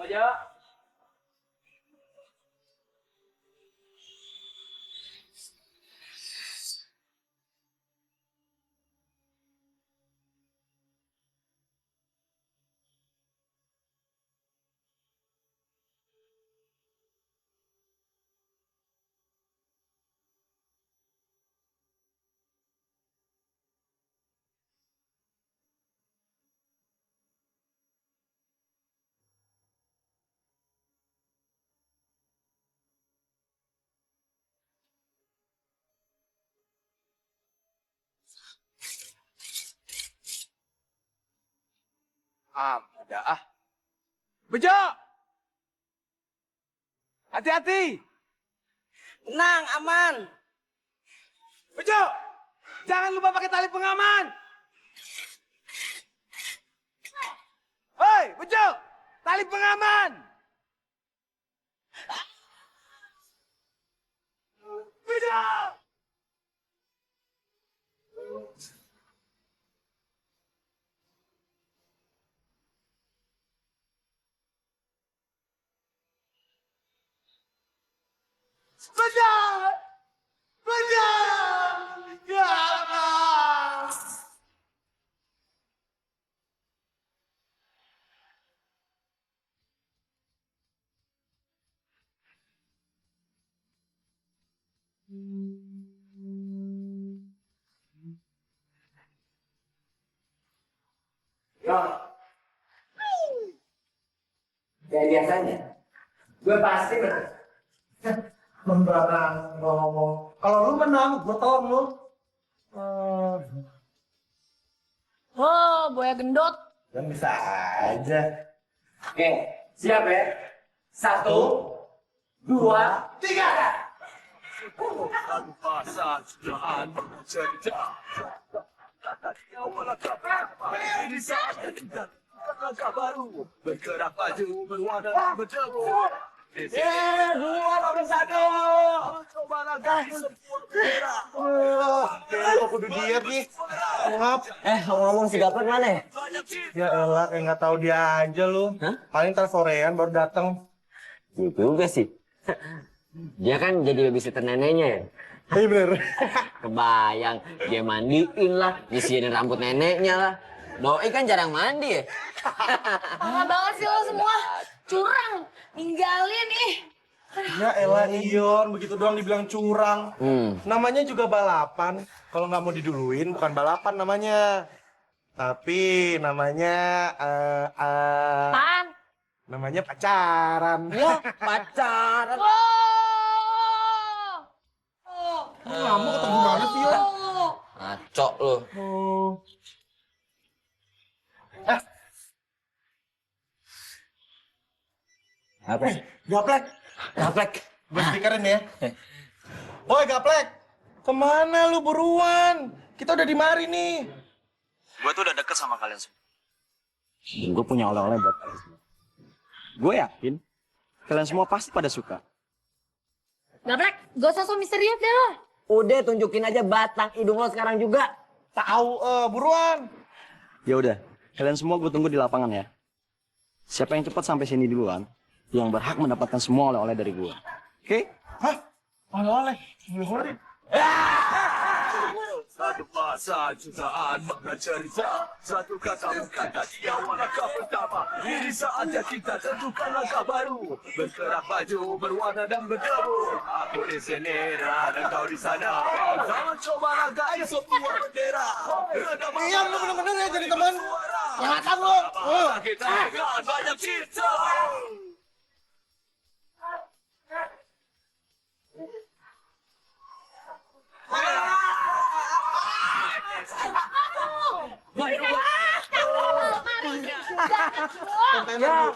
Baja. Ada ah. Bejo! Hati-hati! Tenang, aman. Bejo! Jangan lupa pakai tali pengaman! Hei, Bejo! Tali pengaman! Bejo! Bejo! Bejo! Ya Allah! Kayak biasanya. Gue pasti menang. Sembarang ngomong. Kalau lu menang, gue tolong lu. Oh, buaya gendut. Kan bisa aja. Oke, siap ya? 1, 2, 3. Tanpa sajaan cerita ini saatnya kita langkah baru bergerak maju berwarna berdebu. Dua nomor 1. Coba langkah semua bergerak. Kok kudu dia nih. Ngap. Ngomong si Gaplek mana? Banyak cinta. Ya elah, kayak nggak tahu dia aja lu. Hah? Paling ntar sorean baru datang. Gitu juga sih. Dia kan jadi babysitter neneknya ya. Iya bener. Kebayang, dia mandiin lah, nyisirin rambut neneknya lah. Doi kan jarang mandi ya. Parah banget sih lo semua. Curang. Ninggalin ih. Ya elah Ion, begitu doang dibilang curang. Namanya juga balapan. Kalau nggak mau diduluin, bukan balapan namanya. Tapi namanya Apaan? namanya pacaran. Ya, pacaran. Kamu ketemu mana sih, Ion? Ngaco lu. Apa? Gaplek. Gaplek. Gue speakerin ya. Woi Gaplek, kemana lu buruan? Kita udah di mari nih. Gue tuh udah deket sama kalian semua. Gue punya oleh-oleh buat kalian semua. Gue yakin kalian semua pasti pada suka. Gaplek, gak usah so misterius deh lo. Udah tunjukin aja batang hidung lo sekarang juga. Tahu, buruan. Ya udah, kalian semua gue tunggu di lapangan ya. Siapa yang cepat sampai sini duluan, yang berhak mendapatkan semua oleh-oleh dari gue. Oke? Hah? Oleh-oleh. Oleh-oleh. Satu bahasa jutaan makna cerita, satu kata bukan tadi awal langkah pertama. Ini saatnya kita tentukan langkah baru, bergerak maju berwarna dan berdebu. Aku di sini dan kau di sana, jangan coba langkah semua bendera. Iya, lu bener-bener ya jadi teman. Yang matang lu. Kita akan banyak cinta. Ya,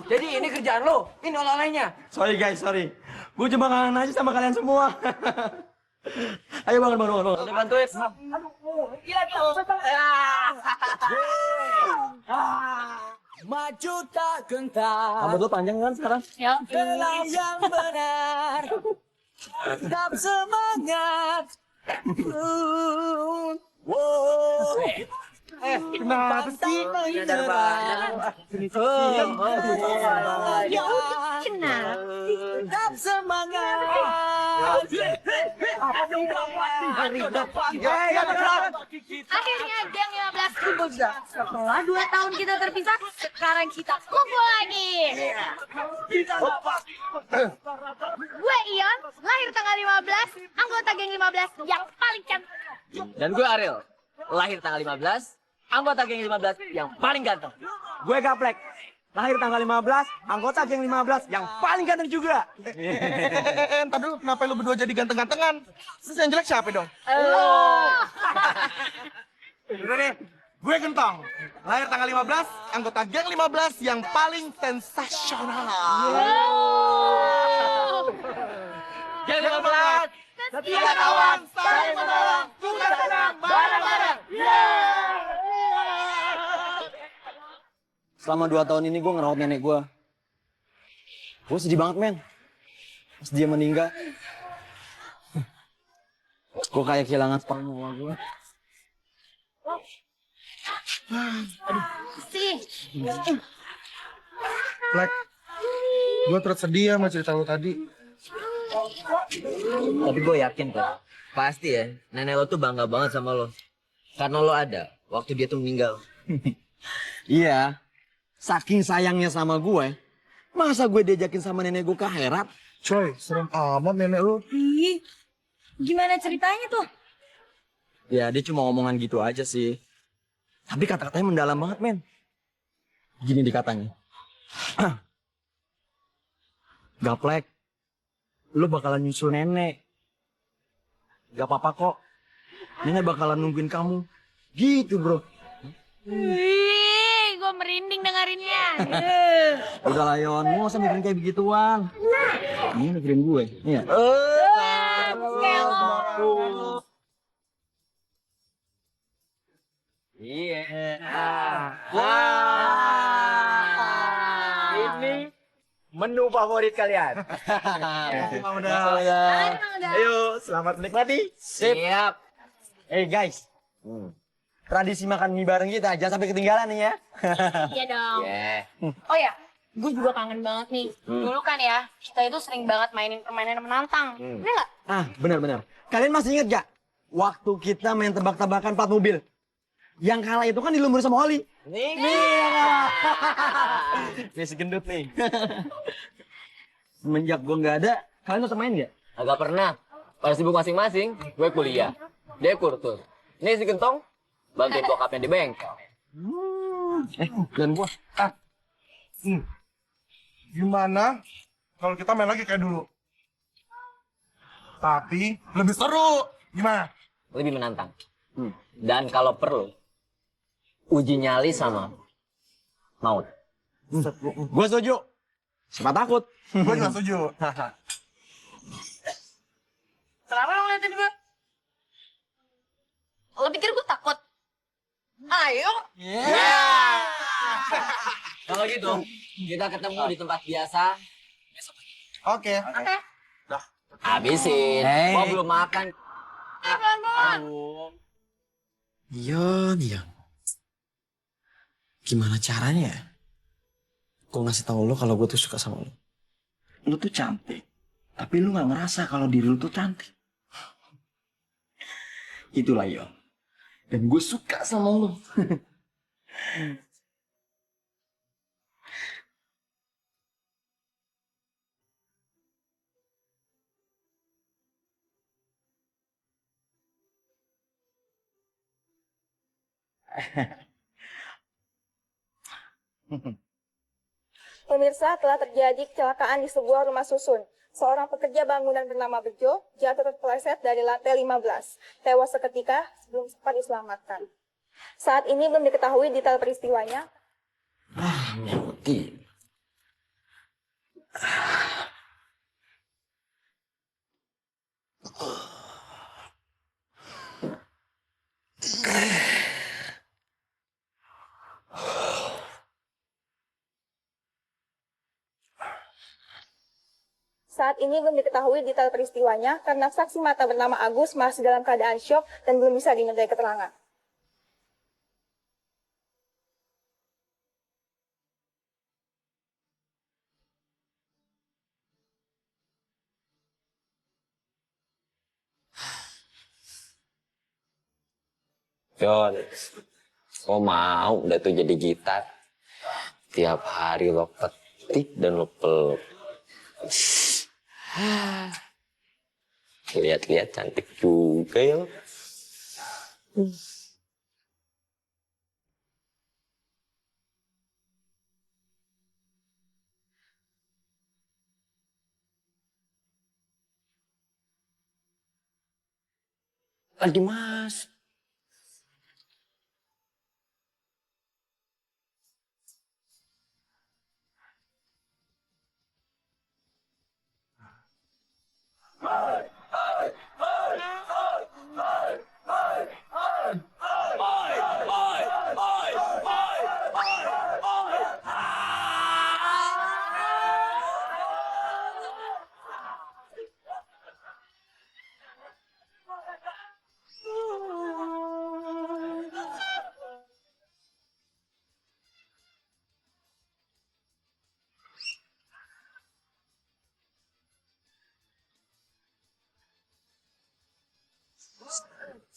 jadi ini kerjaan lo, ini oleh-olehnya. Sorry guys, sorry. Gue cuma kangen aja sama kalian semua. Ayo bangun, bangun, bangun. Udah bantuin. Maju tak gentar. Rambut lo panjang kan sekarang? Ya. Jalan yang benar. Tetap semangat. Kenapa sih? Ya udah, kenapa? Tetap semangat. Akhirnya geng 15 kumpul juga. Setelah 2 tahun kita terpisah, sekarang kita kumpul lagi. Gue Ion, lahir tanggal 15, anggota geng 15 yang paling cantik. Dan gue Ariel, lahir tanggal 15, anggota geng 15 yang paling ganteng. Gue Gaplek, lahir tanggal 15, anggota geng 15 yang paling ganteng juga. Entar dulu, kenapa lu berdua jadi ganteng-gantengan? Terus yang jelek siapa dong? Udah deh, gue Gentong. Lahir tanggal 15, anggota geng 15 yang paling sensasional. Geng 15, Setia kawan, saling menolong, juga senang bareng-bareng. Selama 2 tahun ini gue ngerawat nenek gue. Gue sedih banget, men. Pas dia meninggal, gue kayak kehilangan separuh nyawa gue. Sih. Black, gue terus sedih sama cerita lu tadi. Tapi gue yakin kok, pasti ya, nenek lo tuh bangga banget sama lo. Karena lo ada waktu dia tuh meninggal. Iya, saking sayangnya sama gue, masa gue diajakin sama nenek gue ke akhirat? Coy, serem amat nenek lu. Ih, gimana ceritanya tuh? Ya, dia cuma ngomongan gitu aja sih. Tapi kata-katanya mendalam banget, men. Gini dikatanya. Gaplek, lu bakalan nyusul nenek. Gak apa-apa kok. Nenek bakalan nungguin kamu. Gitu, bro. Wih, gue merinding dengerinnya. Udah lah, Yon. Lu gak usah mikirin kayak begituan. Ini mikirin gue. Iya. Iya. Ini menu favorit kalian. Ayo, selamat menikmati. Siap. Guys. Tradisi makan mie bareng kita, jangan sampai ketinggalan nih ya. Iya dong. Yeah. Oh ya, gue juga kangen banget nih. Dulu kan ya, kita itu sering banget mainin permainan menantang. Bener nggak? Ah, benar-benar. Kalian masih inget gak? Waktu kita main tebak-tebakan plat mobil. Yang kalah itu kan dilumuri sama Oli. Nih. Nih si gendut nih. Semenjak gue nggak ada, kalian tetap main gak? Agak pernah. Pada sibuk masing-masing, gue kuliah. Dia kursus. Nih si Gentong, bantuin bokapnya di bengkel. Dan gua. Gimana kalau kita main lagi kayak dulu? Tapi lebih seru. Gimana? Lebih menantang. Dan kalau perlu, uji nyali sama maut. Gua setuju. Siapa takut? Gue juga setuju. Kenapa lo ngeliatin gue? Lo pikir gue takut? Ayo. Kalau gitu, kita ketemu di tempat biasa. Oke. Oke. Habisin. Hey. Gua belum makan. Pelan-pelan. Ion. Gimana caranya ya? Gue ngasih tahu lo kalau gue tuh suka sama lo. Lo tuh cantik. Tapi lo gak ngerasa kalau diri lo tuh cantik. Itulah Ion. Dan gue suka sama lo. Pemirsa, telah terjadi kecelakaan di sebuah rumah susun. Seorang pekerja bangunan bernama Bejo jatuh terpeleset dari lantai 15. Tewas seketika sebelum sempat diselamatkan. Saat ini belum diketahui detail peristiwanya. Saat ini belum diketahui detail peristiwanya karena saksi mata bernama Agus masih dalam keadaan syok dan belum bisa dimintai keterangan. Yon, kok mau udah tuh jadi gitar? Tiap hari lo petik dan lo peluk. Lihat-lihat cantik juga ya lo. Lagi mas.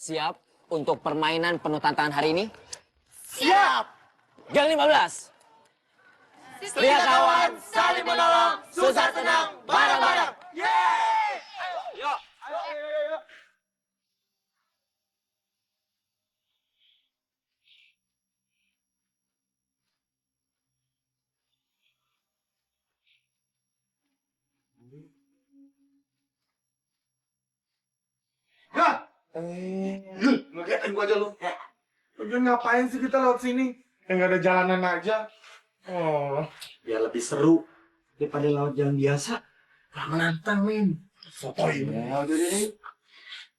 Siap untuk permainan penuh tantangan hari ini? Siap! Gang 15. Setia kawan, saling menolong, susah senang, bareng-bareng. Ngagetin gua aja lu. Lagian ngapain sih kita lewat sini? Yang nggak ada jalanan aja. Oh, Biar lebih seru daripada laut jalan biasa. Kurang menantang, men. fotoin. Ya udah deh.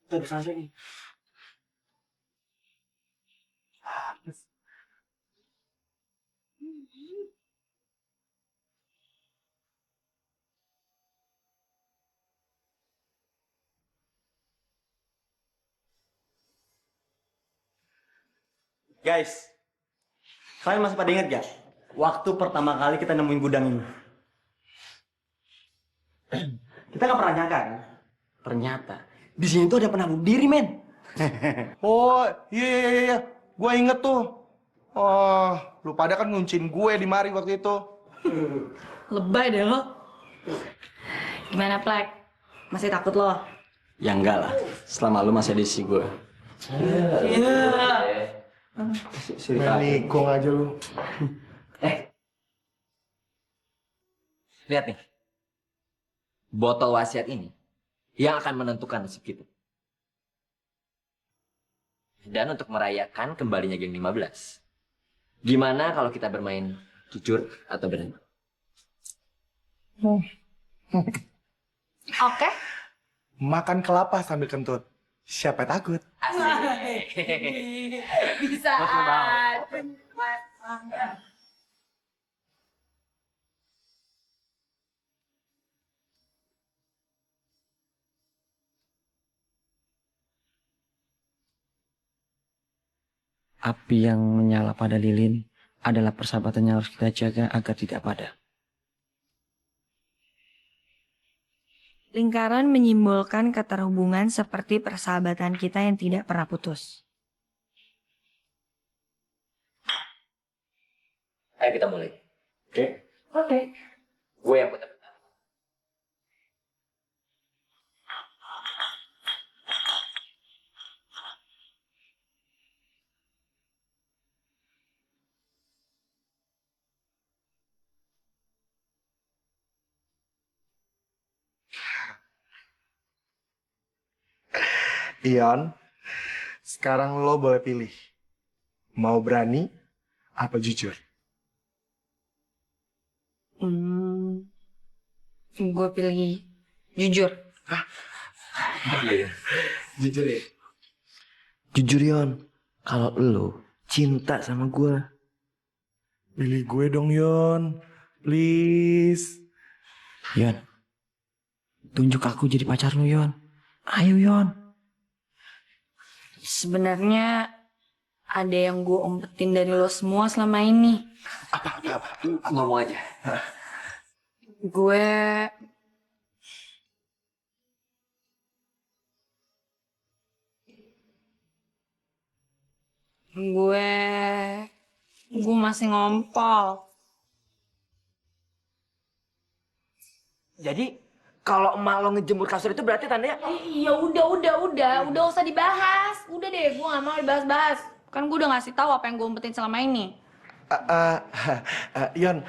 Kita bersantai nih. Guys, kalian masih pada ingat gak? Waktu pertama kali kita nemuin gudang ini. Kita nggak pernah nyangka kan? Ternyata di sini tuh ada pernah bunuh diri, men. Oh, iya. Gua inget tuh. Oh, lu pada kan nguncin gue di mari waktu itu. Lebay deh lo. Gimana, Plek? Masih takut lo? Ya enggak lah, selama lu masih ada di sisi gue. Main nikung aja lu. Lihat nih. Botol wasiat ini yang akan menentukan nasib kita. Dan untuk merayakan kembalinya geng 15. Gimana kalau kita bermain jujur atau berani? Oke. Makan kelapa sambil kentut. Siapa takut? Bisa. Api yang menyala pada lilin adalah persahabatan yang harus kita jaga agar tidak padam. Lingkaran menyimbolkan keterhubungan seperti persahabatan kita yang tidak pernah putus. Ayo kita mulai. Oke. Gue yang putar. Ion, sekarang lo boleh pilih. Mau berani apa jujur? Gue pilih jujur. Jujur ya? Jujur Yon, kalau lu cinta sama gue, Pilih gue dong, Yon. Please. Yon, tunjuk aku jadi pacar lu Yon. Ayo Yon. Sebenarnya ada yang gue umpetin dari lo semua selama ini. Ngomong aja. Gue Gue masih ngompol. Jadi kalau emak lo ngejemur kasur itu berarti tandanya Iya udah usah dibahas. Udah deh, gue gak mau dibahas-bahas. Kan gue udah ngasih tahu apa yang gue umpetin selama ini. Yon,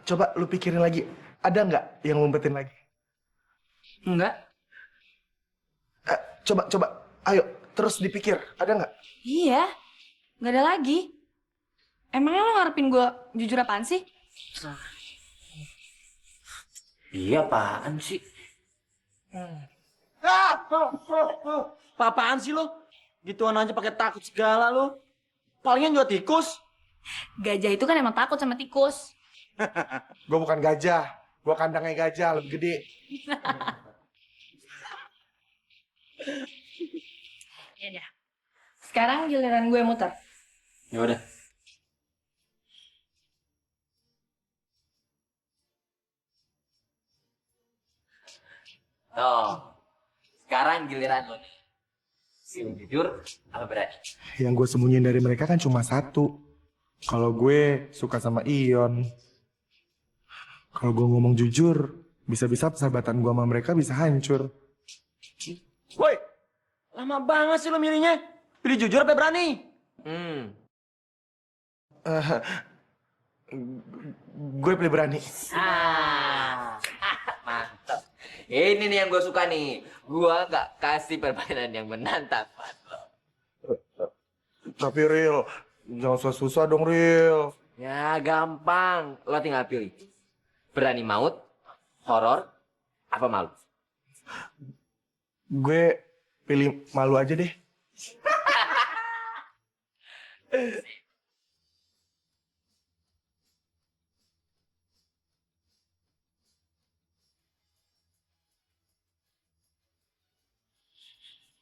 coba lu pikirin lagi. Ada nggak yang ngumpetin lagi? enggak. Coba. Ayo, terus dipikir. Ada nggak? Iya, gak ada lagi. Emangnya lo ngarepin gue jujur apaan sih? Iya, apaan sih? Apaan sih lo? Gituan aja pakai takut segala lo. Palingan juga tikus. Gajah itu kan emang takut sama tikus. Gue bukan gajah. Gue kandangnya gajah, lebih gede. Ya dah. Sekarang giliran gue muter. Ya udah. Tuh. Sekarang giliran lo nih. Jujur apa berani? Yang gue sembunyiin dari mereka kan cuma satu. Kalau gue suka sama Ion. Kalau gue ngomong jujur, bisa-bisa persahabatan gue sama mereka bisa hancur. Woi, lama banget sih lo milihnya. Pilih jujur apa berani? Gue pilih berani. Mantap. Ini nih yang gue suka nih. Gue gak kasih permainan yang menantang lo. Tapi Ril, jangan susah-susah dong Ril. Ya gampang. Lo tinggal pilih. Berani maut, horor, apa malu? Gue pilih malu aja deh.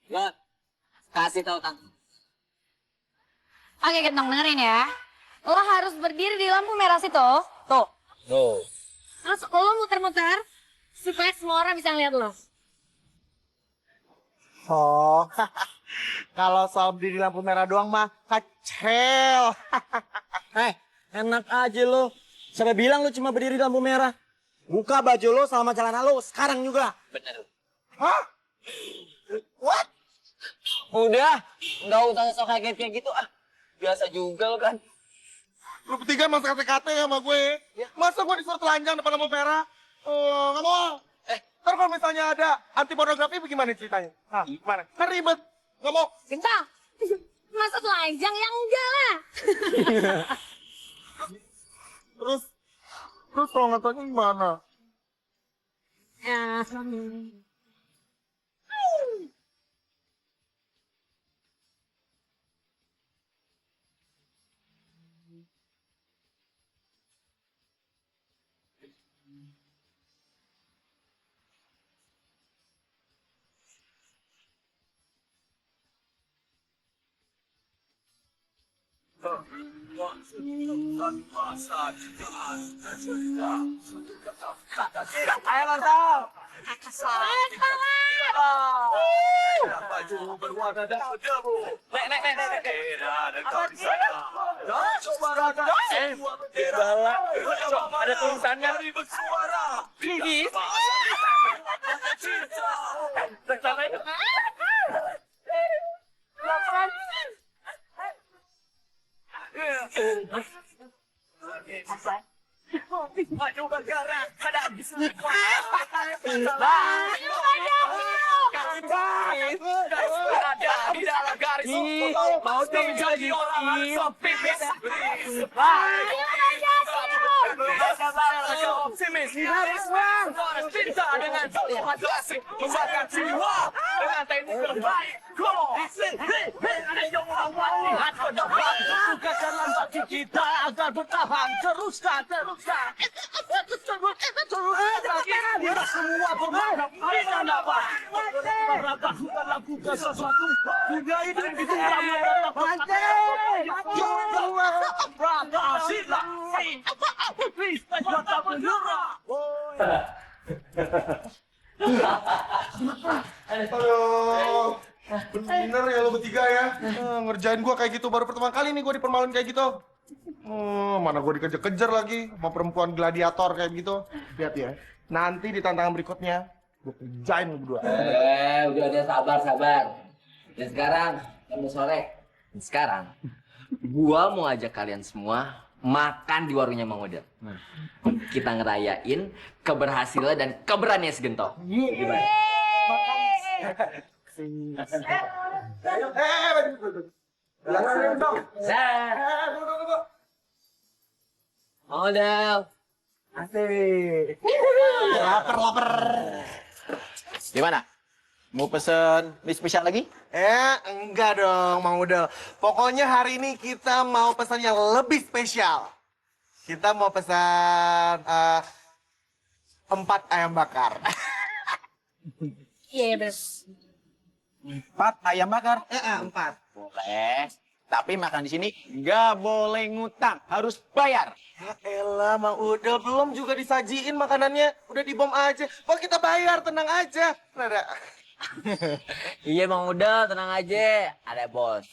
Lot, kasih tahu tante. Oke, Gentong, dengerin ya. Lo harus berdiri di lampu merah situ. Tuh. No. Terus lo muter-muter supaya semua orang bisa ngeliat lo. Oh, kalau soal berdiri lampu merah doang mah kacel. Enak aja lo. Siapa bilang lo cuma berdiri di lampu merah? Buka baju lo sama celana lo sekarang juga. Bener. Hah? What? Udah, nggak usah sok kayak gitu ah. Biasa juga lo kan. Lu bertiga masuk kate-kate sama gue. Masa gue disuruh telanjang depan lampu merah? Oh, nggak mau. Ntar kalau misalnya ada anti pornografi bagaimana ceritanya? Hah, gimana? Kan ribet. Nggak mau. Gentong, masa telanjang? Ya enggak lah. Terus kalau ngatanya gimana? Ya, Ayo mantap. Baju berwarna dan berdebu. Nek. Bendera dan kau di sana. Dan coba raga semua bendera. Ada tulisannya. Mari bersuara. Gigi. Cinta. Maju bergerak pada ada di dalam garis mau menjadi orang optimis optimis harus cinta dengan Tuhan klasik membakar jiwa dengan teknik terbaik ada yang mengawali atau depan tugaskan bagi kita agar bertahan teruskan kita semua berharap kita dapat melakukan sesuatu dunia ini itu kami Aduh, bener ya lo bertiga ya. ngerjain gue kayak gitu baru pertama kali nih gue dipermaluin kayak gitu. Mana gue dikejar-kejar lagi sama perempuan gladiator kayak gitu. Lihat ya, nanti di tantangan berikutnya gue kerjain lu berdua. Udah sabar. Dan sekarang, kamu sore. Sekarang, gua mau ajak kalian semua makan di warungnya Mang Udel. Kita ngerayain keberhasilan dan keberanian Segento. Gimana? Mang Udel. Asik. Laper. Gimana? Mau pesen mie spesial lagi? Enggak dong, Mang Udel. Pokoknya hari ini kita mau pesan yang lebih spesial. Kita mau pesan 4 ayam bakar. Iya, bener. 4 ayam bakar? 4. Boleh. Tapi makan di sini nggak boleh ngutang, harus bayar. Ya elah, Mang Udel, belum juga disajiin makanannya. Udah dibom aja. Kok kita bayar, tenang aja. Nada. Iya Mang Udel, tenang aja. Ada bos.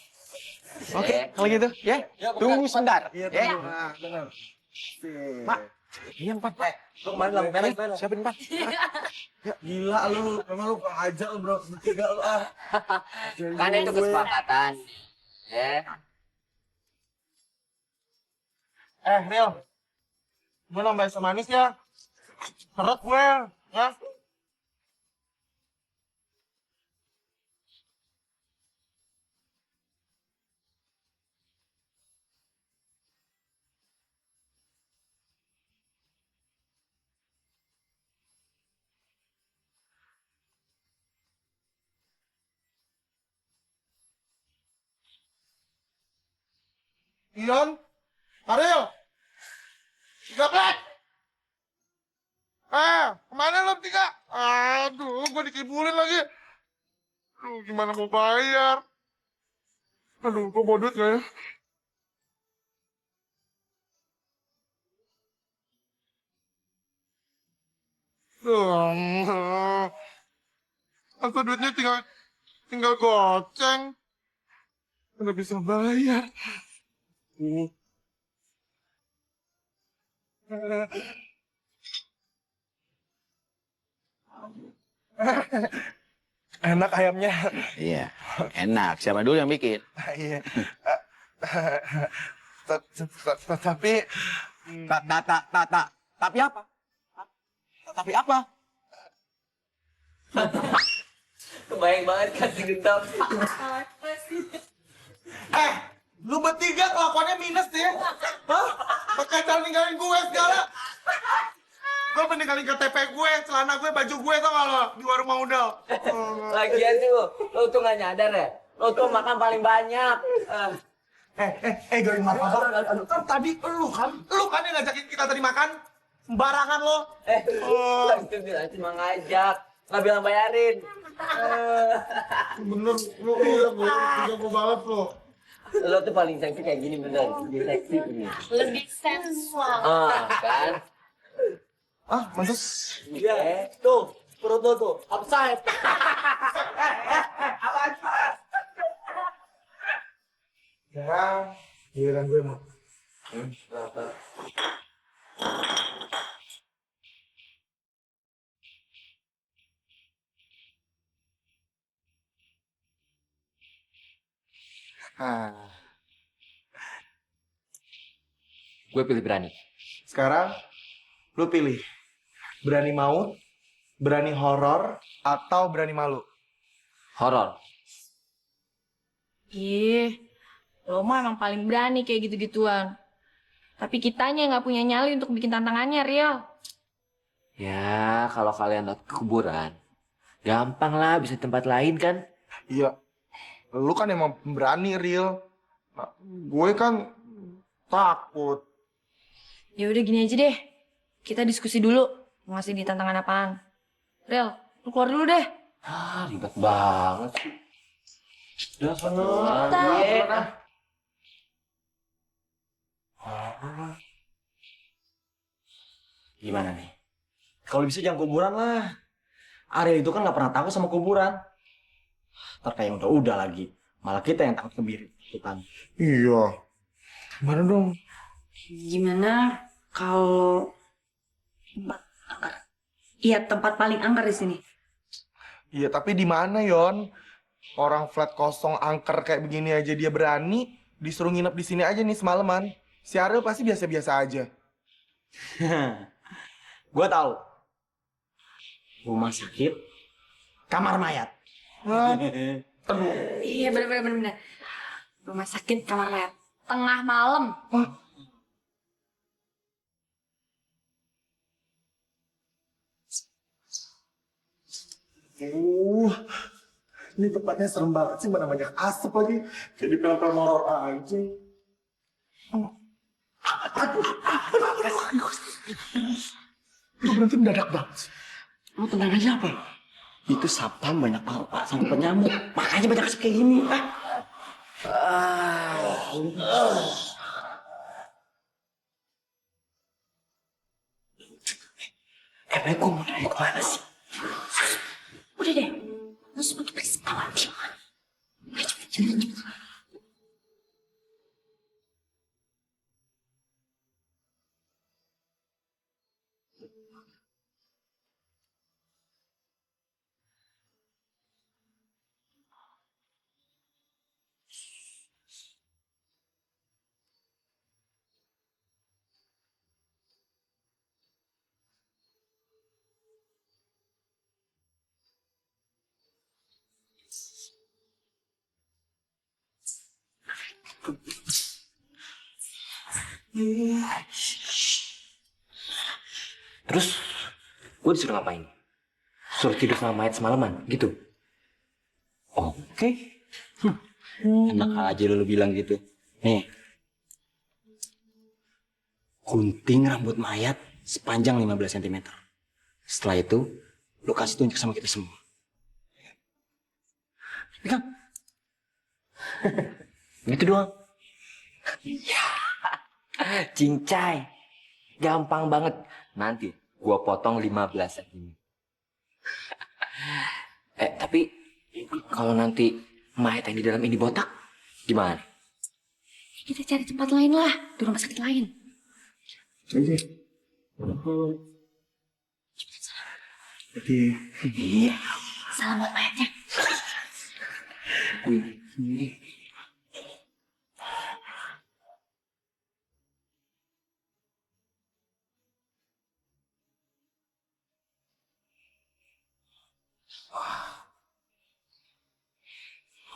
Oke, kalau gitu, ya. Tunggu sebentar. Iya, Ya. benar. Mak, ini yang 4. Lu kemarin lampu merah, siapin 4. Ya, gila lu. Memang lu kurang aja lu, bro. Bertiga lu, Kan itu kesepakatan. Ya. Ril. Gue nambahin es manis ya. Seret gue, ya. Ion, Ariel, 13. Kemana lo 3? Aduh, gue dikibulin lagi. Aduh, gimana mau bayar? Aduh, gue mau duit gak ya? Aku duitnya tinggal goceng. Udah bisa bayar. Enak ayamnya. Iya, enak. Siapa dulu yang bikin? Iya. Tapi Tapi apa? Tapi apa? Kebayang banget kasih gendam. lu bertiga kelakuannya minus deh. Hah? Pakai cara ninggalin gue segala. Gue meninggalin KTP gue, celana gue, baju gue tau gak lo di warung Mang Udel. Lagian tuh, lo tuh gak nyadar ya? Lo tuh makan paling banyak. Gak martabak. Kan tadi lu kan yang ngajakin kita tadi makan. Sembarangan lo. Itu bilang cuma ngajak. Gak bilang bayarin. Bener, lu jago banget lo. Lo tuh paling seksi kayak gini bener. Lebih seksi ini. Lebih sensual. Kan? Mantus. Iya. Tuh, perut lo tuh. Upside. Ya, giliran gue mau. Gue pilih berani. Sekarang, lu pilih. Berani maut, berani horor, atau berani malu? Horor. Lo mah emang paling berani kayak gitu-gituan. Tapi kitanya nggak punya nyali untuk bikin tantangannya, Rio. Ya, kalau kalian takut ke kuburan, gampang lah, bisa di tempat lain kan? Iya, lu kan emang berani, Ril. Nah, gue kan takut. Ya udah gini aja deh. Kita diskusi dulu. Mau ngasih di tantangan apaan? Ril, lu keluar dulu deh. Ribet banget sih. Udah sana. Gimana nih? Kalau bisa jangan kuburan lah. Ariel itu kan nggak pernah takut sama kuburan. Ntar kayak udah lagi. Malah kita yang takut kebiri. Tuh kan. Iya. Gimana dong? Gimana kalau tempat angker? Iya, tempat paling angker di sini. Iya, tapi di mana, Yon? Orang flat kosong angker kayak begini aja dia berani, disuruh nginep di sini aja nih semalaman. Si Ariel pasti biasa-biasa aja. Gua tahu. Rumah sakit, kamar mayat. Iya bener. Rumah sakit kamar mayat. Tengah malam. Ini tempatnya serem banget sih, mana banyak asap lagi. Kayak di film-film horor aja. Lu berhenti mendadak banget sih. Lu tenang aja apa? Itu sapam banyak banget Pak, sama penyamuk. Makanya banyak asap kayak gini. Baik, gua mau nanya kemana sih? Udah deh. Lu semua tuh berisik banget. Ayo cepet. Terus gue disuruh ngapain? Suruh tidur sama mayat semalaman, gitu? Oke. Enak aja lu bilang gitu. Nih. Gunting rambut mayat sepanjang 15 cm. Setelah itu, lu kasih tunjuk sama kita semua. Pegang. Gitu doang. Cincai. Gampang banget. Nanti gua potong 15 cm. Tapi kalau nanti mayat yang di dalam ini botak, gimana? Kita cari tempat lain lah. Di rumah sakit lain. Iya. Salam buat mayatnya.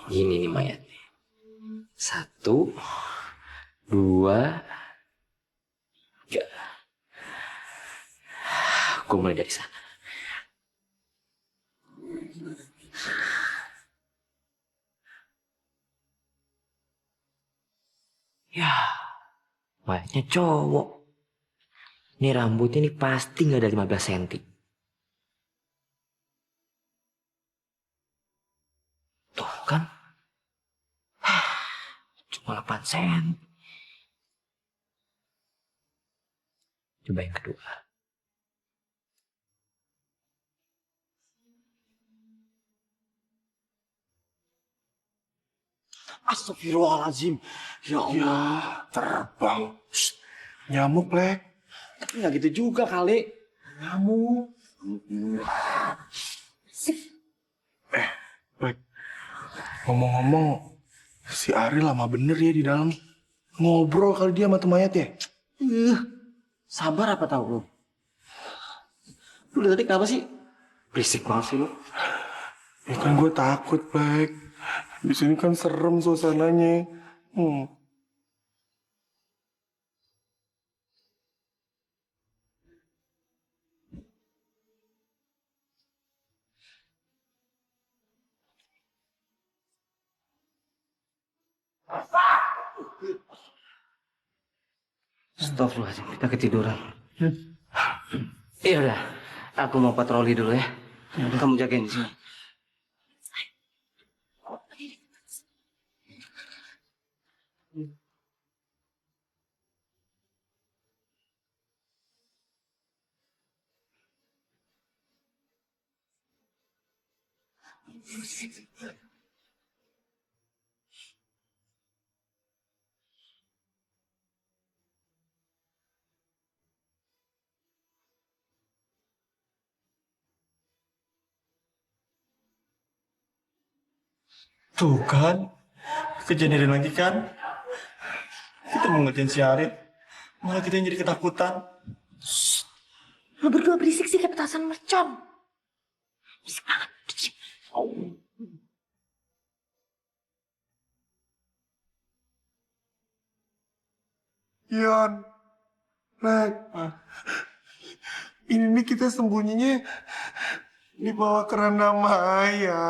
Gini nih mayatnya. 1, 2, 3. Gue mulai dari sana. Ya, mayatnya cowok. Ini rambutnya nih pasti nggak ada 15 cm. Tuh kan. Cuma 8 cm. Coba yang kedua. Astagfirullahaladzim. Ya Allah. Terbang. Shh. Nyamuk, Lek. Tapi nggak gitu juga kali. Nyamuk. Lek. Ngomong-ngomong, si Ari lama bener ya di dalam. Ngobrol kali dia sama tuh mayat ya. Sabar apa tahu lu? Lu dari tadi kenapa sih? Berisik banget sih lu. Ya kan gue takut, Lek. Di sini kan serem suasananya. Astagfirullahaladzim, kita ketiduran. Iya udah, aku mau patroli dulu ya. Kamu jagain di sini. Tuh kan, kejadian lagi kan. Kita mau ngerjain si Arif, malah kita yang jadi ketakutan. Lu berdua berisik sih kayak petasan mercon. Berisik banget. Ian, Nek, ini nih kita sembunyinya di bawah keranda Maya.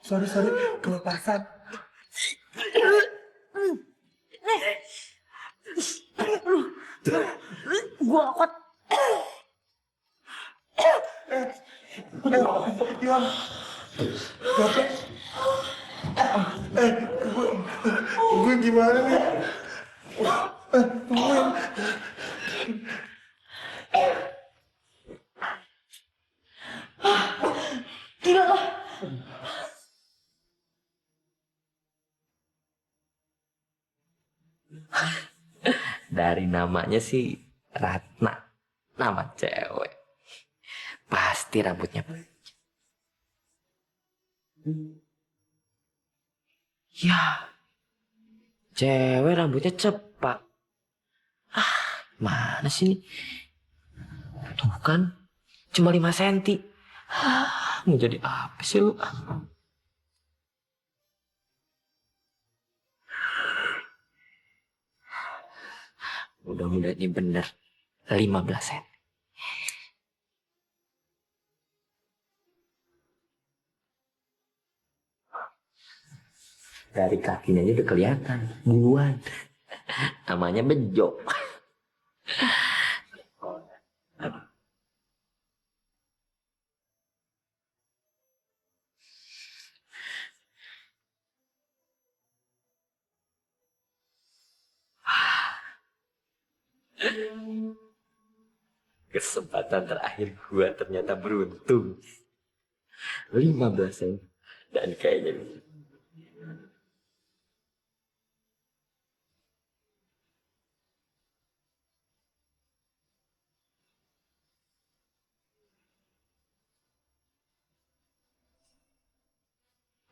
Sorry, kelepasan. Gua kuat. Ian, Bapak. Gue gimana nih? Tungguin. Dari namanya sih Ratna, nama cewek. Pasti rambutnya panjang. Ya, cewek rambutnya cepak. Mana sih ini? Tuh kan, cuma 5 senti. Mau jadi apa sih lu? Mudah-mudahan ini bener 15 sen. Dari kakinya aja udah kelihatan buan. Namanya Bejo. Kesempatan terakhir gua ternyata beruntung. 15 sen. Dan kayaknya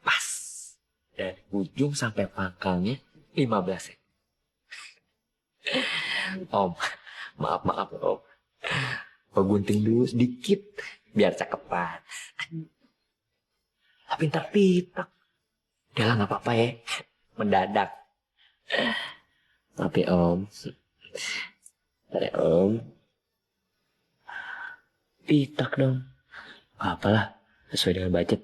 pas. Dari ujung sampai pangkalnya 15 sen. Om, maaf Om. Gua gunting dulu sedikit biar cakepan. Pintar-pintar. Udah lah nggak apa-apa ya. Mendadak. Tapi Om. Pitak dong. Apalah. Sesuai dengan budget.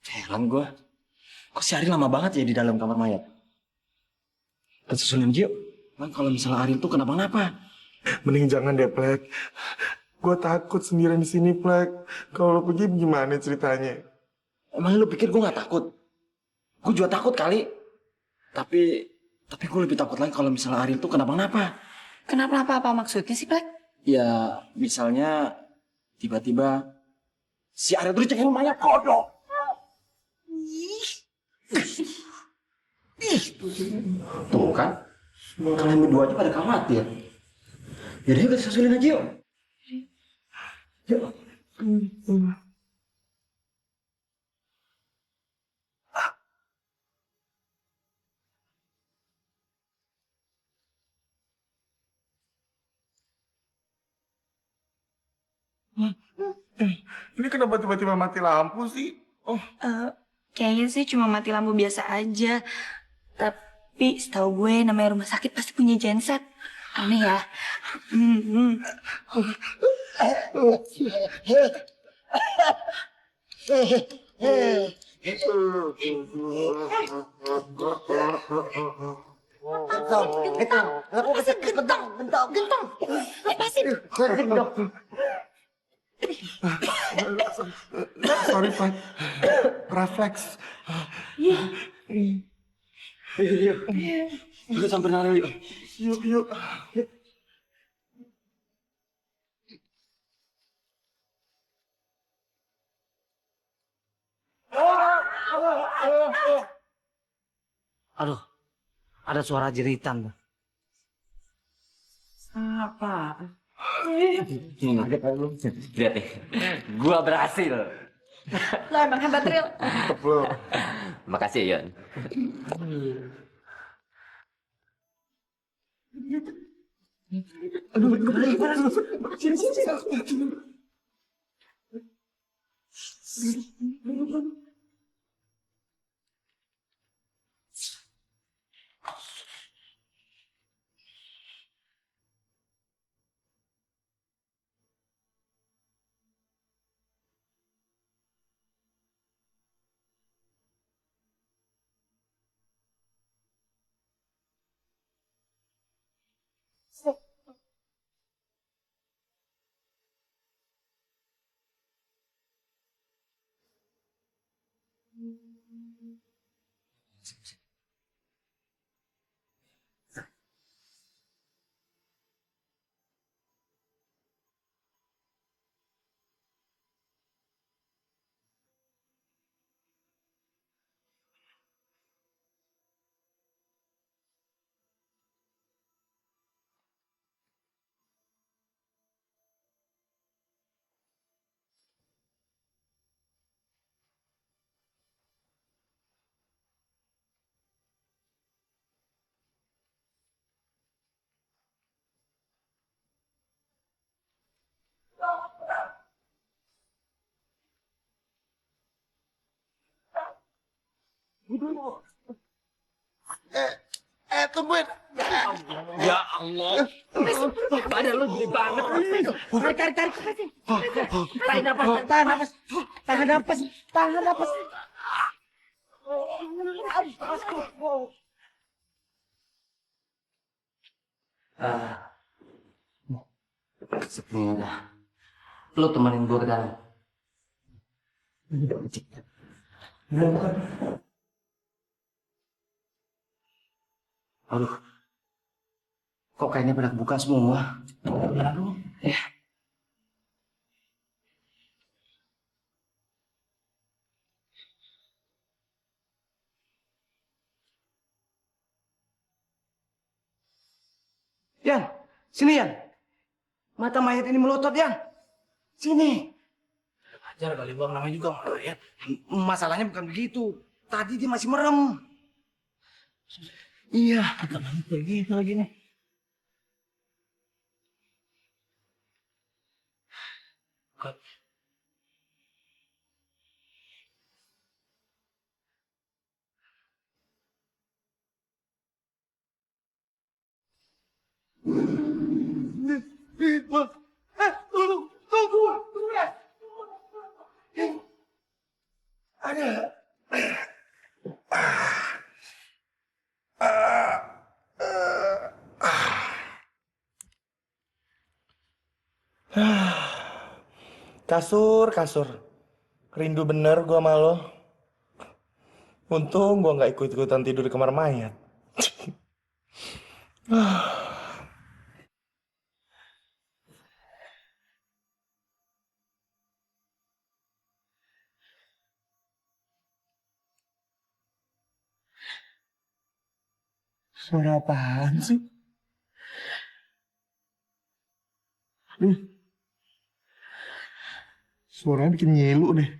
Heran gue. Kok si Ariel lama banget ya di dalam kamar mayat? Kita susulin aja yuk. Kan kalau misalnya Ariel tuh kenapa-napa. Mending jangan deh, Plek. Gue takut sendirian di sini, Plek. Kalau lo pergi gimana ceritanya? Emang lu pikir gue gak takut? Gue juga takut kali. Tapi gue lebih takut lagi kalau misalnya Ariel tuh kenapa-napa. Kenapa apa maksudnya sih, Plek? Ya, misalnya tiba-tiba si Ariel tuh dicengin mayat kodok. Tuh kan, kalian berdua aja pada khawatir. Yaudah yuk kita susulin aja yuk. Yuk. Ini kenapa tiba-tiba mati lampu sih? Oh, Kayaknya sih cuma mati lampu biasa aja. Tapi setahu gue namanya rumah sakit pasti punya genset. Aneh ya. sorry, Plek. Refleks. Yuk samperin Ariel yuk. Yuk. Aduh, ada suara jeritan. Apa? Lihat nih, gua berhasil. Lo emang hebat, Ril. Makasih ya, Yon. Tungguin. Ya Allah. Badan lu gede banget. Tarik. Tahan napas. Sebenarnya, lu temenin gua ke dalam. Aduh, kok kayaknya pada buka semua. Aduh, ya. Yan, sini Yan. Mata mayat ini melotot Yan. Sini. Ajar kali bang, namanya juga mayat. Masalahnya bukan begitu. Tadi dia masih merem. Iya, agak banget kayak gitu lagi nih. Tunggu ya. Ada. Kasur. Rindu bener gua sama lo. Untung gua nggak ikut-ikutan tidur di kamar mayat. Suara apaan sih? Suaranya bikin nyilu deh.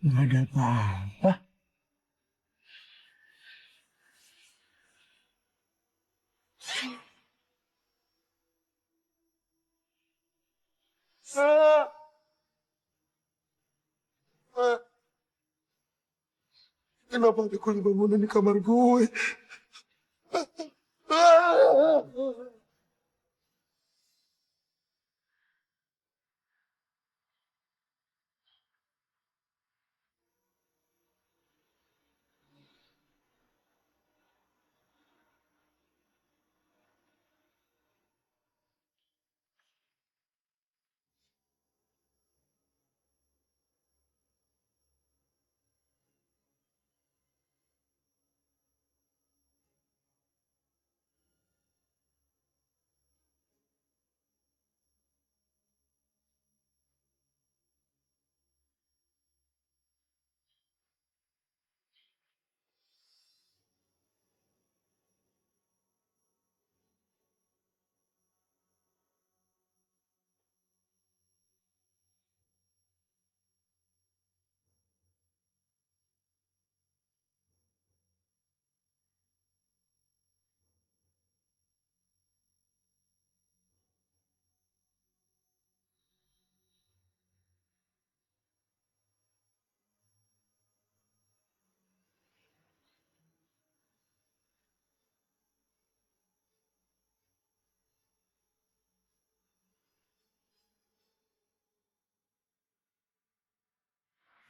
Nggak ada apa-apa. Kenapa ada kunci bangunan di kamar gue?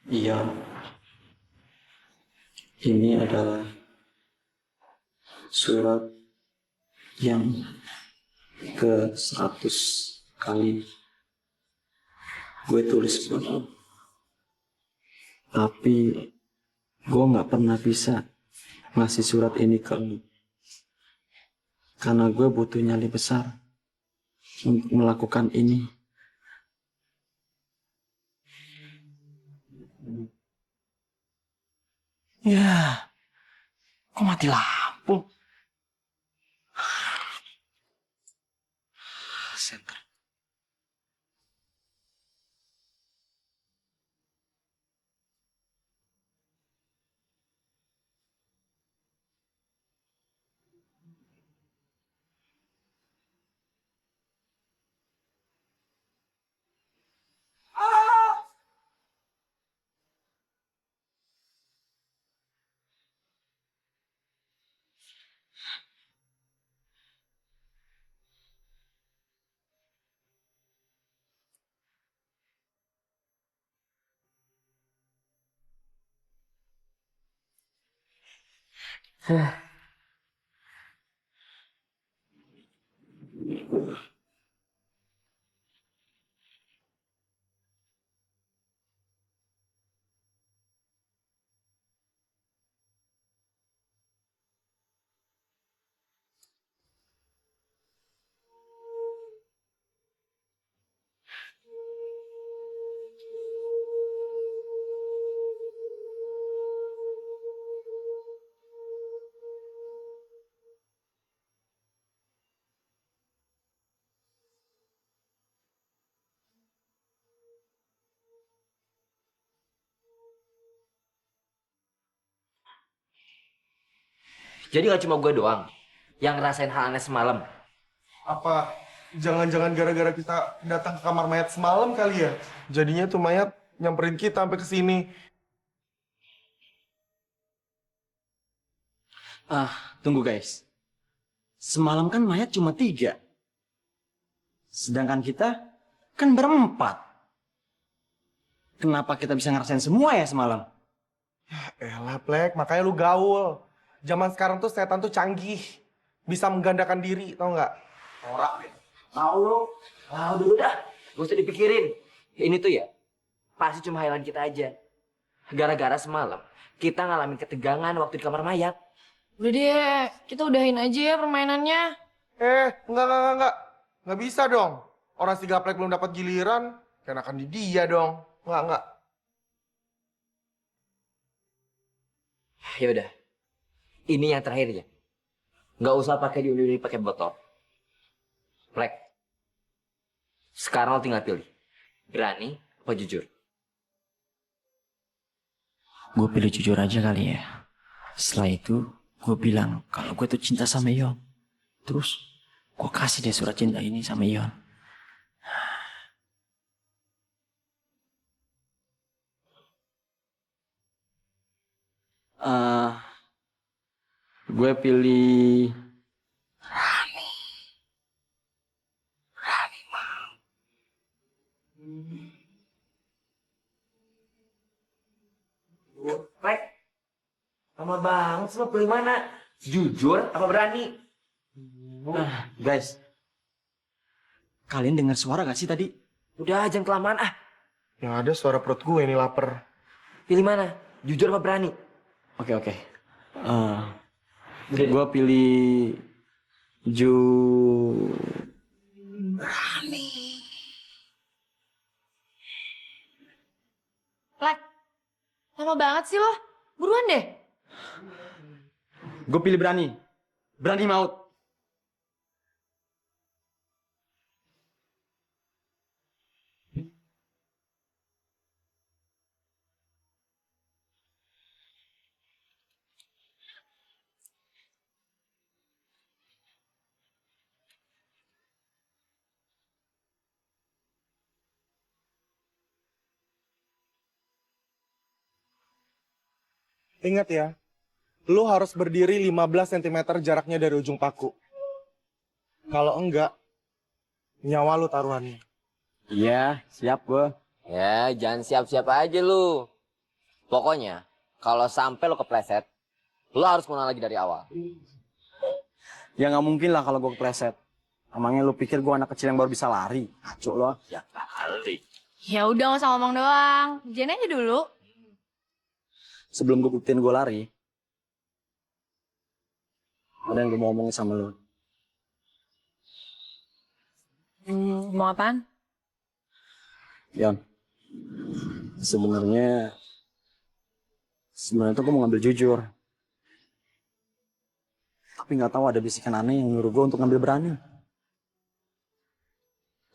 Iya, ini adalah surat yang ke-100 kali gue tulis buat lo. Tapi gue nggak pernah bisa ngasih surat ini ke lo. Karena gue butuh nyali besar untuk melakukan ini. Ya, kok mati lampu? Center. Jadi gak cuma gue doang yang ngerasain hal aneh semalam. Apa jangan-jangan gara-gara kita datang ke kamar mayat semalam kali ya? Jadinya tuh mayat nyamperin kita sampai ke sini. Tunggu guys. Semalam kan mayat cuma 3. Sedangkan kita kan berempat. Kenapa kita bisa ngerasain semua ya semalam? Elah, Plek, makanya lu gaul. Zaman sekarang tuh setan tuh canggih. Bisa menggandakan diri, tau nggak? Mau lu? Mau dulu dah. Gak usah dipikirin. Ini tuh ya, pasti cuma hayalan kita aja. Gara-gara semalam, kita ngalamin ketegangan waktu di kamar mayat. Udah deh, kita udahin aja ya permainannya. Enggak. Nggak bisa dong. Orang si Gaplek belum dapat giliran, kenakan di dia dong. Enggak. Ya udah, ini yang terakhir ya. Nggak usah pakai diundi-undi pakai botol. Plek. Sekarang lo tinggal pilih. Berani apa jujur? Gue pilih jujur aja kali ya. Setelah itu, gue bilang kalau gue tuh cinta sama Ion. Terus, gue kasih deh surat cinta ini sama Ion. Gue pilih Plek. Lama banget sih lo pilih mana? Jujur apa berani? guys. Kalian dengar suara gak sih tadi? Udah, jangan kelamaan ah. Yang ada suara perut gue ini lapar. Pilih mana? Jujur apa berani? Oke. Gue pilih Plek, lama banget sih lo. Buruan deh. Gue pilih berani. Berani maut. Ingat ya, lu harus berdiri 15 cm jaraknya dari ujung paku. Kalau enggak, nyawa lu taruhannya. Iya, siap gue. Ya, jangan siap-siap aja lu. Pokoknya, kalau sampai lo kepleset, lo harus mulai lagi dari awal. Ya nggak mungkin lah kalau gue kepleset. Emangnya lu pikir gue anak kecil yang baru bisa lari? Ngaco lo. Ya kali. Ya udah nggak usah ngomong doang. Kerjain aja dulu. Sebelum gue buktiin gue lari, ada yang gue mau ngomongin sama lo. Mau apaan? Yon, sebenarnya tuh gue mau ngambil jujur. Tapi nggak tahu ada bisikan aneh yang nyuruh gue untuk ngambil berani.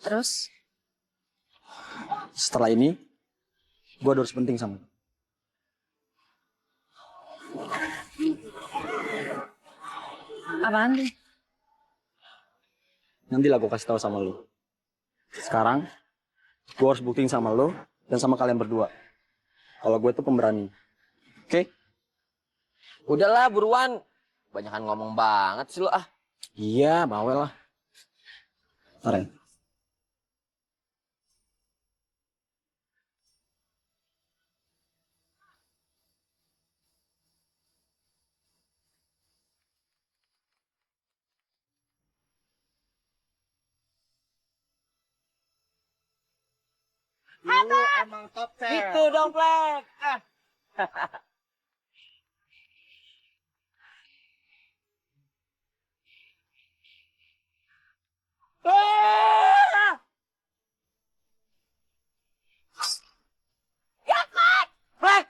Terus? Setelah ini, gue harus penting sama lo. Apaan tuh? Nanti lah gue kasih tahu sama lo. Sekarang, gue harus buktiin sama lo dan sama kalian berdua. Kalau gue tuh pemberani. Oke? Udahlah buruan. Banyakan ngomong banget sih lo ah. Iya, bawel lah. Aren. Lu emang top Itu dong, Plek. Plek!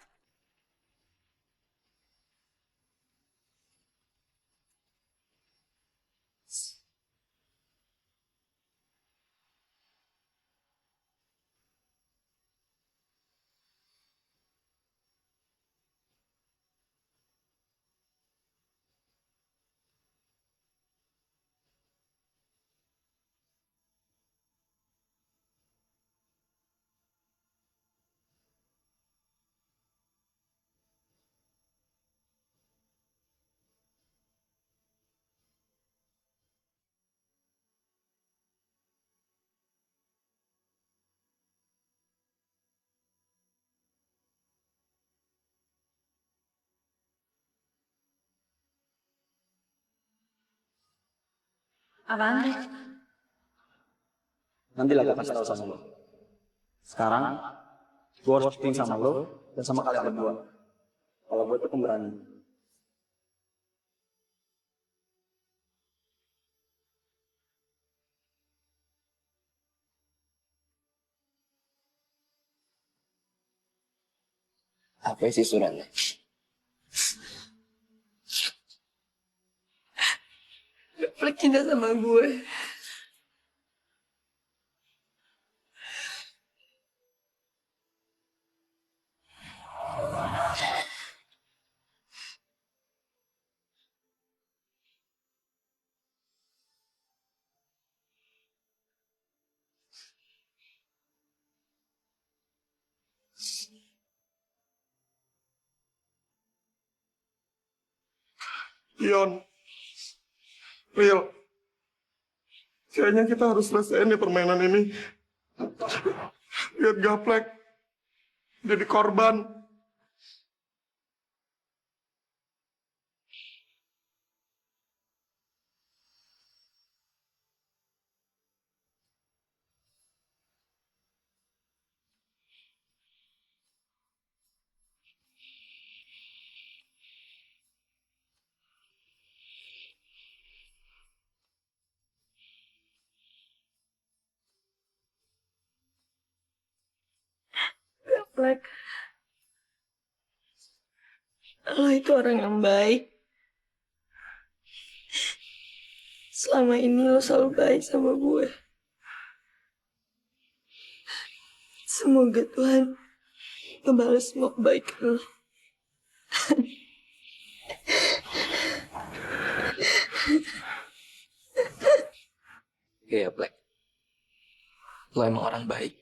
Apaan tuh? Nanti lah gue kasih tahu sama lo. Sekarang, gue harus buktiin sama lo dan sama kalian berdua. Kalau gue tuh pemberani. Apa sih suratnya? Plek cinta sama gue. Yon, Will, kayaknya kita harus selesaiin nih permainan ini. Lihat Gaplek jadi korban. Plek, lo itu orang yang baik. Selama ini lo selalu baik sama gue. Semoga Tuhan ngebalas semua kebaikan lo. Iya, Plek. Lo emang orang baik.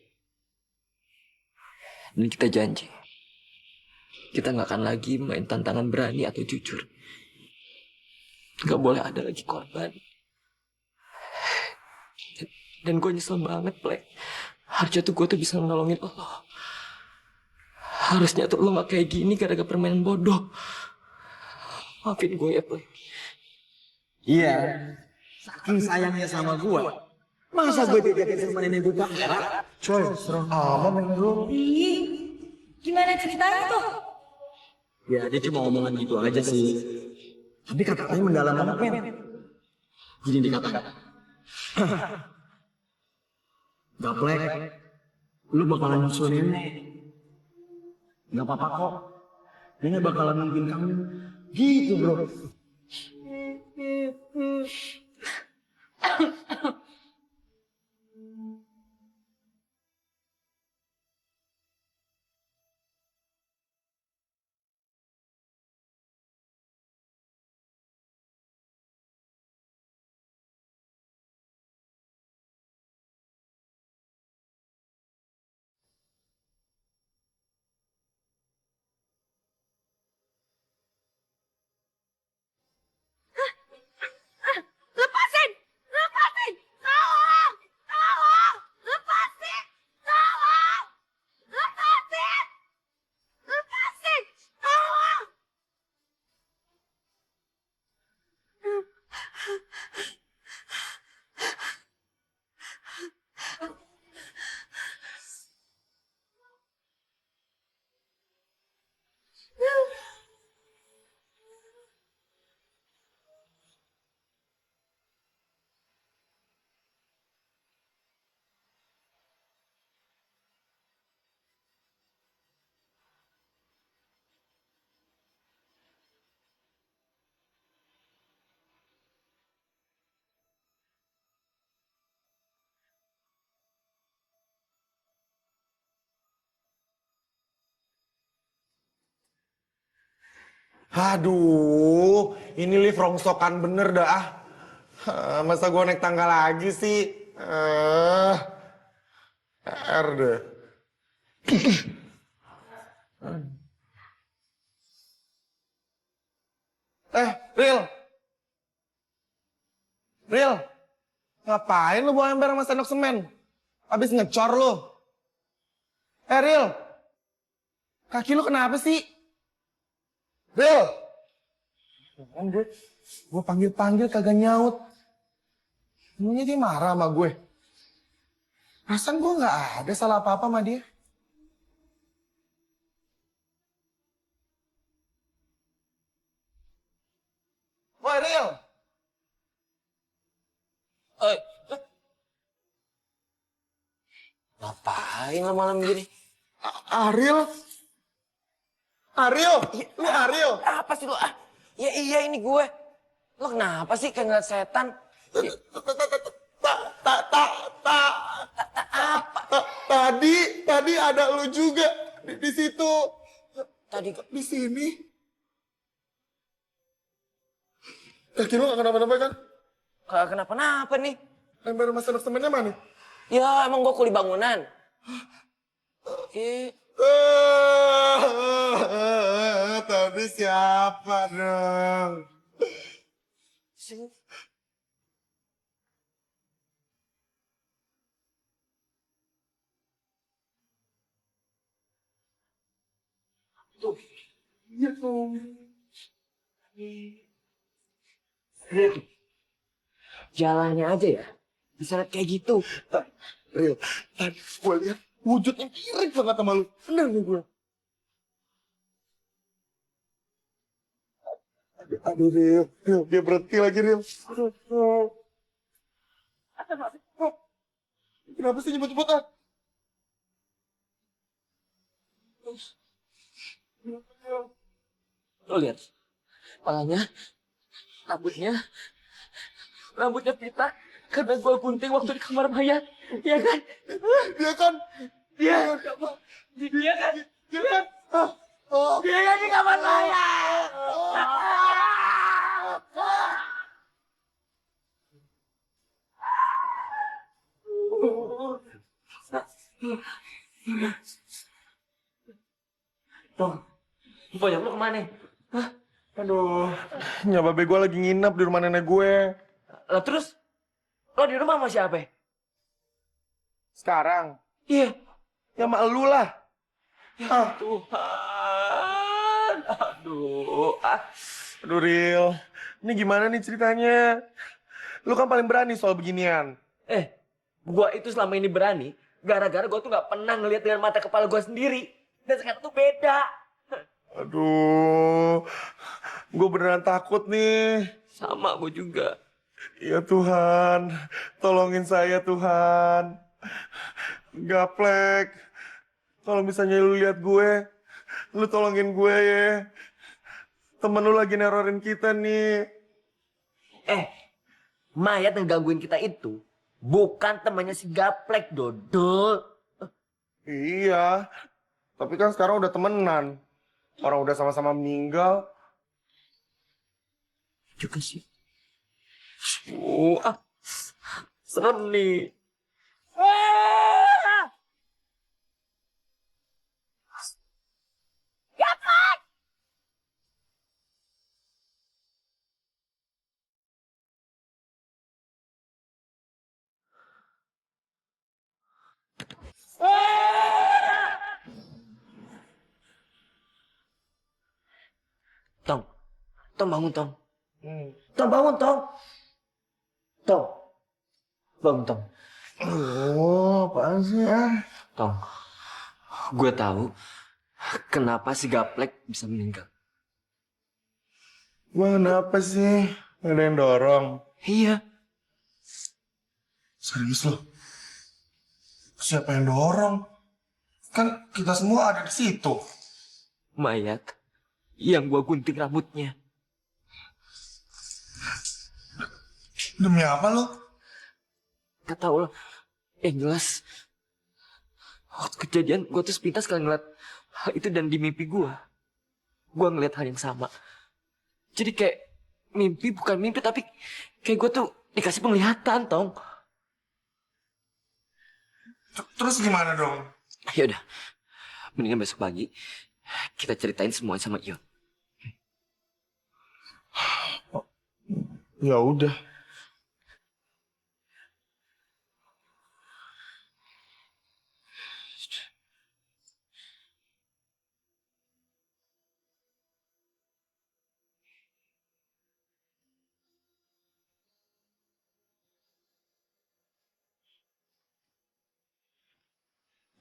Dan kita janji, kita nggak akan lagi main tantangan berani atau jujur. Nggak boleh ada lagi korban. Dan gue nyesel banget, Plek. Harusnya tuh gue tuh bisa nolongin lo. Harusnya tuh lo gak kayak gini gara-gara permainan bodoh. Maafin gue ya, Boy. Iya. Saking sayangnya sama gua. Masa gue diajakin sama nenek buta? Coy, serem amat men lu. Ih, gimana ceritanya tuh? Ya dia cuma omongan gitu aja sih. Tapi kata-katanya mendalam banget men. Gini dikatakan. Gaplek, lu bakalan nyusulin nenek. Gak apa-apa kok. Nenek bakalan nungguin kamu. Gitu bro. Lepasin! Lepasin! Tolong! Tolong! Lepasin! Tolong! Lepasin! Lepasin! Tolong! Aduh, ini lift rongsokan bener dah. Masa gua naik tangga lagi sih? R deh. Ril. Ril. Ngapain lu bawa ember sama sendok semen? Habis ngecor lu. Ril. Kaki lu kenapa sih? Ril. Gue panggil-panggil kagak nyaut. Emangnya dia marah sama gue? Perasaan gue gak ada salah apa-apa sama dia. Woi, Ril. Ngapain lo malam gini? Ariel? Ariel? Lu Ariel? Apa sih lo? Ya iya ini gue. Lo kenapa sih kayak ngeliat setan? Tadi ada lu juga di situ. Tadi Di sini. Kaki lu gak kenapa-napa kan? kagak kenapa-napa nih. Ember sama sendok semennya mana? Ya emang gue kuli bangunan. Oke. Tadi siapa dong? Tuh. Iya dong. Jalannya aja ya. Bisa liat kayak gitu. Real, tadi gue lihat wujudnya mirip banget sama lu. Bener nih gue. Aduh, Real, dia berhenti lagi, Real. Aduh. Kenapa sih nyebut-nyebutan? Lo lihat. Palanya. Rambutnya pita. Karena gue gunting waktu di kamar mayat. Iya kan? Dia kan? Dia kan? Dia kan? Oh. Dia kan di kamar mayat. Tuh, banyak lu kemana? Hah? Aduh, nyababe gue lagi nginep di rumah nenek gue. Lah terus, lo di rumah sama siapa? Sekarang? Iya. Ya sama elu lah. Ah, Tuhan, aduh Ril, ini gimana nih ceritanya? Lu kan paling berani soal beginian. Gua itu selama ini berani gara-gara gua tuh nggak pernah ngelihat dengan mata kepala gua sendiri. Dan sekarang tuh beda. Aduh, gue beneran takut nih. Sama gua juga. Ya Tuhan, tolongin saya Tuhan. Gaplek, kalau misalnya lu lihat gue, lu tolongin gue ya. Temen lu lagi nerorin kita nih. Mayat yang gangguin kita itu bukan temannya si Gaplek, Dodol. Iya, tapi kan sekarang udah temenan. Orang udah sama-sama meninggal. Juga sih. Serem nih. Tong, Tong bangun Tong. Tong bangun Tong. Tong, bangun Tong. Oh, apaan sih ah? Tong, gue tahu kenapa si Gaplek bisa meninggal. Wah, kenapa sih? Ada yang dorong. Iya, Serius loh? Siapa yang dorong? Kan kita semua ada di situ. mayat yang gue gunting rambutnya. Demi apa lo? Gak tau lah. Yang jelas, waktu kejadian gue tuh sepintas kali ngeliat hal itu dan di mimpi gue ngeliat hal yang sama. Jadi kayak mimpi bukan mimpi tapi kayak gue tuh dikasih penglihatan, Tong. Terus gimana dong? Ya udah, mendingan besok pagi kita ceritain semuanya sama Ion. Ya udah.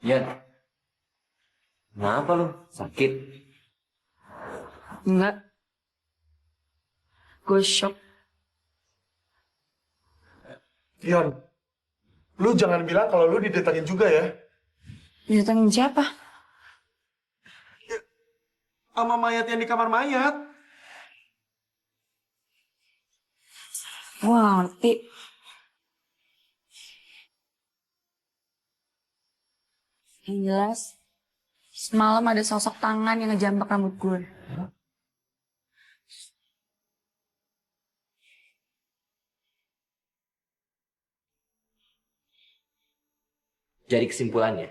Ion, kenapa lu? Sakit? Enggak. Gue shock. Ion, lu jangan bilang kalau lu didatengin juga ya. Didatengin siapa? Sama mayat yang di kamar mayat. Wah, ngerti. Yang jelas, semalam ada sosok tangan yang ngejambak rambut gue. Jadi kesimpulannya,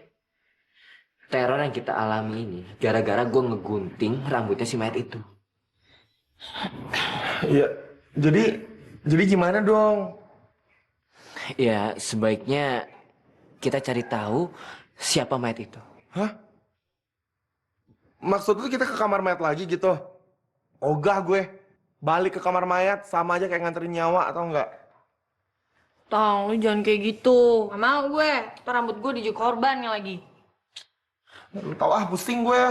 teror yang kita alami ini gara-gara gue ngegunting rambutnya si mayat itu. Iya, jadi gimana dong? Ya, sebaiknya kita cari tahu siapa mayat itu. Hah? Maksud lu kita ke kamar mayat lagi gitu? Ogah gue. Balik ke kamar mayat sama aja kayak nganterin nyawa atau enggak? Tong, lu jangan kayak gitu. Gak mau gue. Ntar rambut gue dijuk korbannya lagi. Lu tau ah, pusing gue.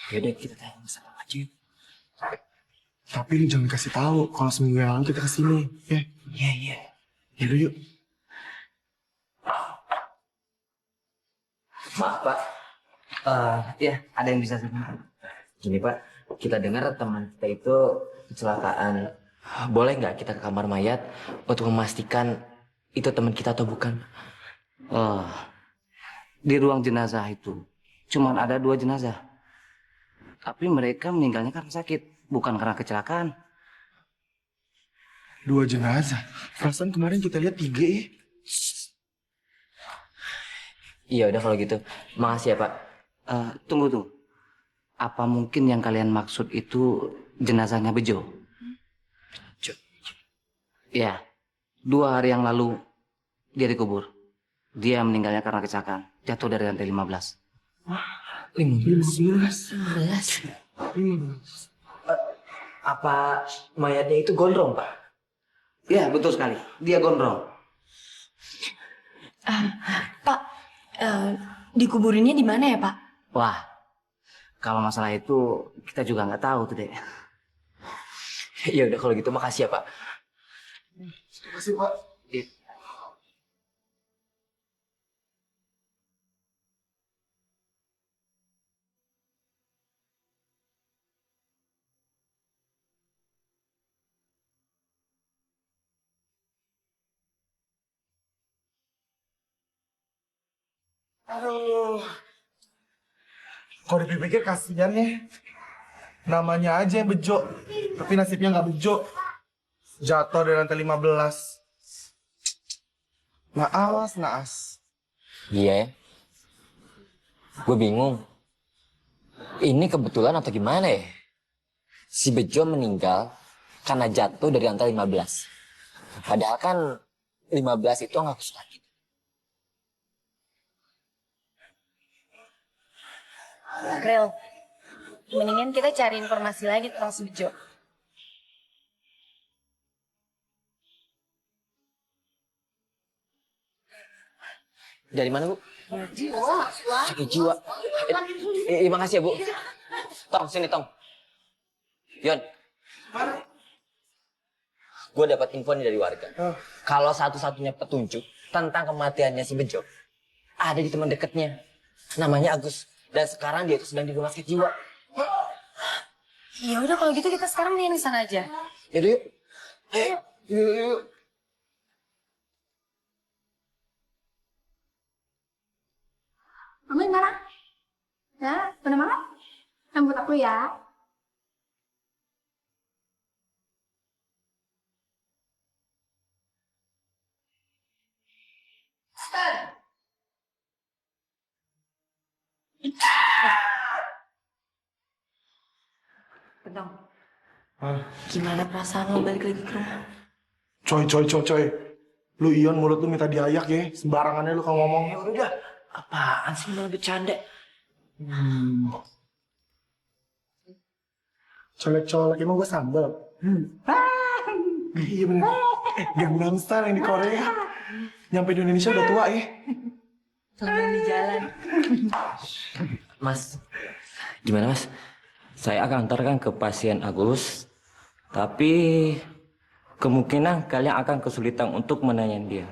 Yaudah, kita tanya sama aja. Tapi lu jangan kasih tahu kalau seminggu yang lalu kita kesini, ya? Iya. Yaudah yuk. Maaf, Pak. Ya, ada yang bisa saya bantu? Gini, Pak. Kita dengar teman kita itu kecelakaan. Boleh nggak kita ke kamar mayat untuk memastikan itu teman kita atau bukan? Oh, di ruang jenazah itu cuma ada 2 jenazah. Tapi mereka meninggalnya karena sakit, bukan karena kecelakaan. 2 jenazah. Perasaan kemarin kita lihat 3 ya. Iya, udah kalau gitu. Makasih ya, Pak. Tunggu. Apa mungkin yang kalian maksud itu jenazahnya Bejo? Bejo. Ya, 2 hari yang lalu dia dikubur. Dia meninggalnya karena kecelakaan, jatuh dari lantai 15. 15. Apa mayatnya itu gondrong, Pak? Ya, betul sekali. Dia gondrong. Pak, dikuburinnya di mana ya, Pak? Wah, kalau masalah itu kita juga nggak tahu tuh, Dek. Ya udah kalau gitu makasih ya, Pak. Terima kasih, Pak. Aduh. Kalau dipikir kasihan ya. Namanya aja yang bejo. Tapi nasibnya nggak bejo. Jatuh dari lantai 15. Naas, naas. Iya ya. Gue bingung. Ini kebetulan atau gimana ya? Si Bejo meninggal karena jatuh dari lantai 15. Padahal kan 15 itu nggak sakit. Rel, mendingan kita cari informasi lagi tentang si Bejo. Dari mana, Bu? Sakit jiwa. Makasih ya, Bu. Tong, sini, Tong. Yon. Gue dapat info nih dari warga. Kalau satu-satunya petunjuk tentang kematiannya si Bejo ada di teman dekatnya. Namanya Agus. Dan sekarang dia itu sedang di rumah sakit jiwa. Ya udah kalau gitu kita sekarang mendingan di sana aja. Yaudah, yuk. Yuk. Mama marah? Ya, bener marah? Rambut aku ya. Bentong, Hah? gimana perasaan lo balik lagi ke rumah? Coy. Lu Ion mulut lu minta diayak ya. Sembarangannya lu kalau ngomong. Ya udah, apaan sih malah bercanda? Colek-colek, emang gue sambal. Iya bener. Gangnam Style yang di Korea. Nyampe di Indonesia udah tua ya. Temen di jalan. Mas, gimana Mas? Saya akan antarkan ke pasien Agus, tapi kemungkinan kalian akan kesulitan untuk menanyai dia.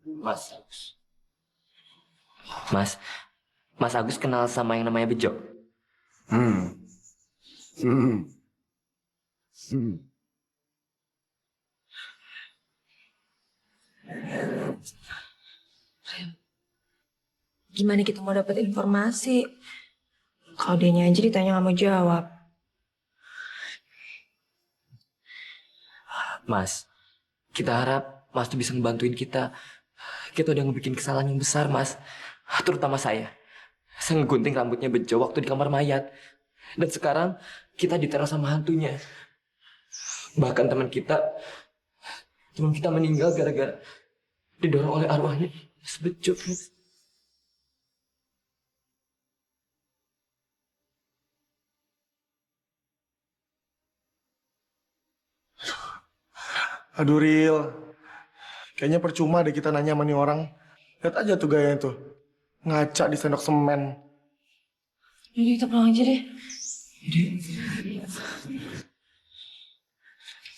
Mas Agus. Mas Agus kenal sama yang namanya Bejo? Gimana kita mau dapat informasi? Kalau dianya aja ditanya nggak mau jawab. Mas, kita harap Mas tuh bisa ngebantuin kita. Kita udah ngebikin kesalahan yang besar, Mas. Terutama saya. Saya ngegunting rambutnya Bejo waktu di kamar mayat. Dan sekarang kita diteror sama hantunya. Bahkan teman kita meninggal gara-gara didorong oleh arwahnya si Bejo, Mas. Aduh Ril, kayaknya percuma deh kita nanya sama nih orang. Lihat aja tuh gayanya tuh, ngaca di sendok semen. Yaudah kita pulang aja deh.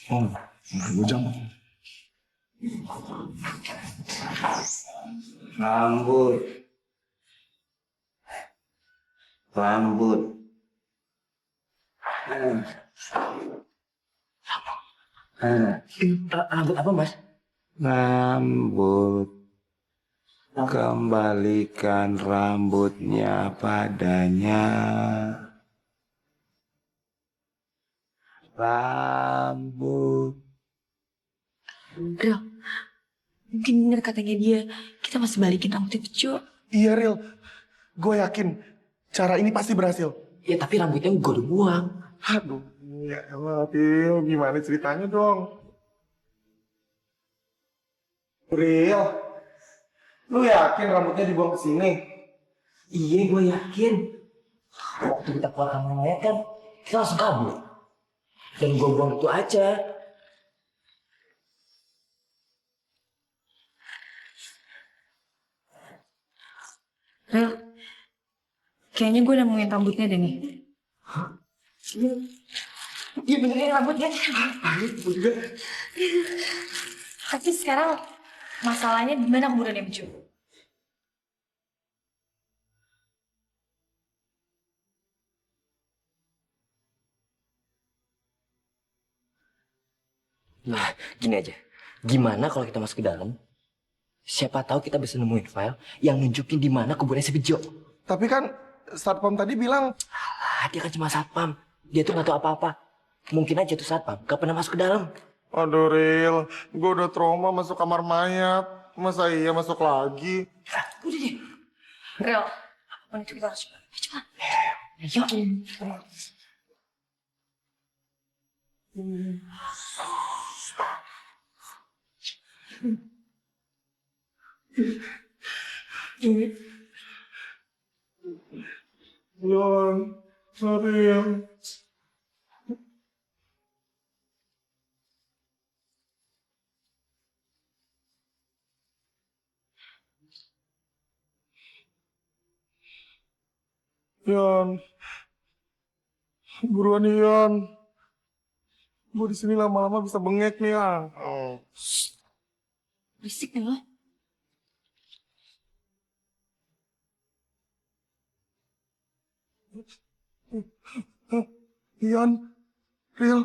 Oh, bujang. Rambut. Rambut apa, Mas? Rambut. Kembalikan rambutnya padanya. rambut. Ril, mungkin bener katanya dia, kita masih balikin rambutnya Bejo. Iya, Ril. Gue yakin cara ini pasti berhasil. Ya tapi rambutnya gue udah buang. Aduh, ya elah, Ril. Gimana ceritanya dong? Ril, lu yakin rambutnya dibuang ke sini? Iya gue yakin. Waktu kita keluar kamar mayat kan, kita langsung kabur. Dan gue buang itu aja. Ril, kayaknya gue nemuin rambutnya deh nih. Iya benerin rambutnya. Tapi sekarang masalahnya di mana kuburannya Bejo? Nah, gini aja. Gimana kalau kita masuk ke dalam? Siapa tahu kita bisa nemuin file yang nunjukin di mana kuburannya si Bejo. Tapi kan Satpam tadi bilang... Alah, dia kan cuma satpam. Dia tuh nggak tahu apa-apa. Mungkin aja tuh satpam gak pernah masuk ke dalam. Aduh, Ril. Gue udah trauma masuk kamar mayat. Masa iya masuk lagi? Udah deh. Ril, apapun itu kita harus coba. Ayo coba. Ayo. Yan, Ril. Yan, buruan nih Yan. Gue di sini lama-lama bisa bengek nih ya. Berisik nih lo. Yan, Ril.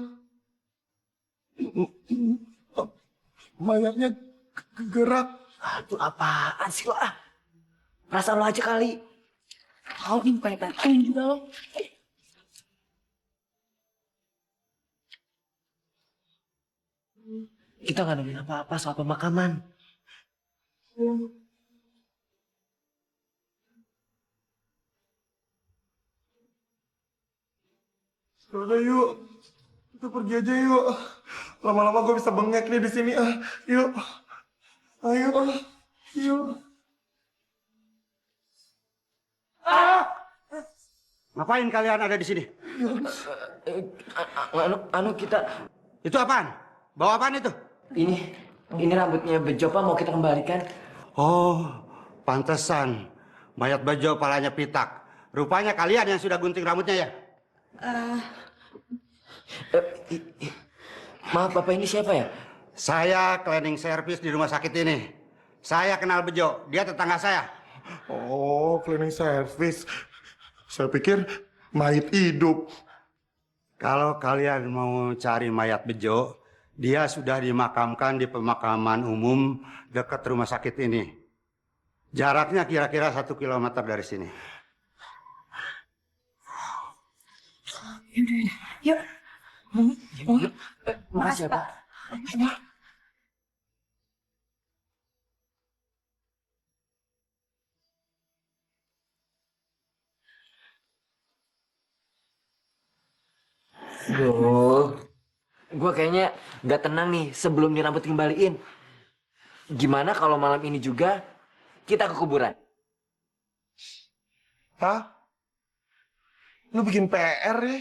Mayatnya gerak. Aduh, apaan sih lo ah? Perasaan lo aja kali. Tahu nih bukannya bantuin juga lo. Kita nggak nemuin apa-apa soal pemakaman. Udah yuk, kita pergi aja yuk. Lama-lama gue bisa bengek nih di sini. Yuk, ayo, yuk. Ngapain kalian ada di sini? Kita Itu apaan? Bawa apaan itu? ini rambutnya Bejo Pak, mau kita kembalikan. Oh, pantesan. Mayat Bejo palanya pitak. Rupanya kalian yang sudah gunting rambutnya ya? Maaf Bapak, ini siapa ya? Saya cleaning service di rumah sakit ini. Saya kenal Bejo, dia tetangga saya. Oh, cleaning service. Saya pikir mayat hidup. Kalau kalian mau cari mayat Bejo, dia sudah dimakamkan di pemakaman umum dekat rumah sakit ini. Jaraknya kira-kira 1 kilometer dari sini. Yuk. Yuk. Makasih ya Pak. Gue kayaknya gak tenang nih sebelum nih rambut kembaliin. Gimana kalau malam ini juga kita ke kuburan? Hah? Lu bikin PR ya?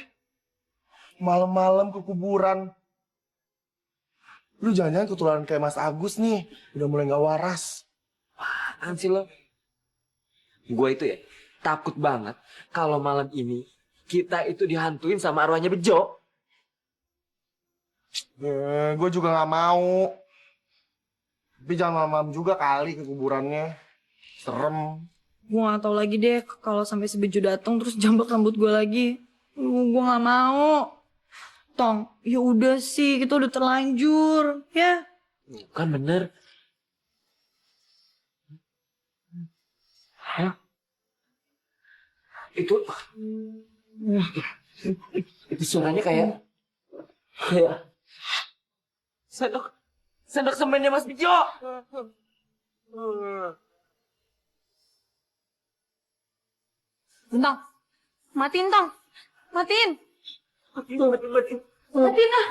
Malam-malam ke kuburan. Lu jangan-jangan ketularan kayak Mas Agus nih. Udah mulai gak waras. Apaan sih lo? Gue itu ya takut banget kalau malam ini kita itu dihantuin sama arwahnya Bejo. Gue juga gak mau. Tapi jangan malam-malam juga kali ke kuburannya. Serem. Gue gak tau lagi deh kalau sampai si Bejo datang terus jambak rambut gue lagi. Gue gak mau. Tong, ya udah sih, kita udah terlanjur, ya. Kan bener. Hah? Itu suaranya kayak Iya. Sendok semennya Mas Bijo. Tong, matiin Tong. Matiin. Mati. Matiin lah.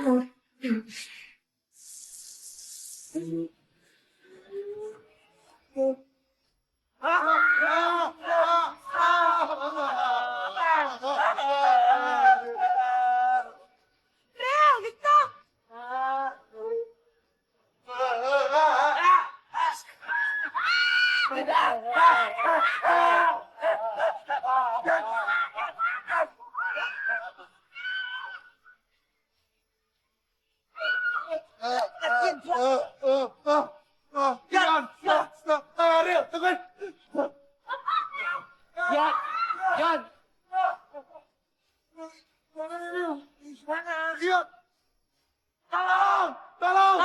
Rel, gitu. Yan, Ariel, tungguin. Yan, Yan. Yan. Tolong.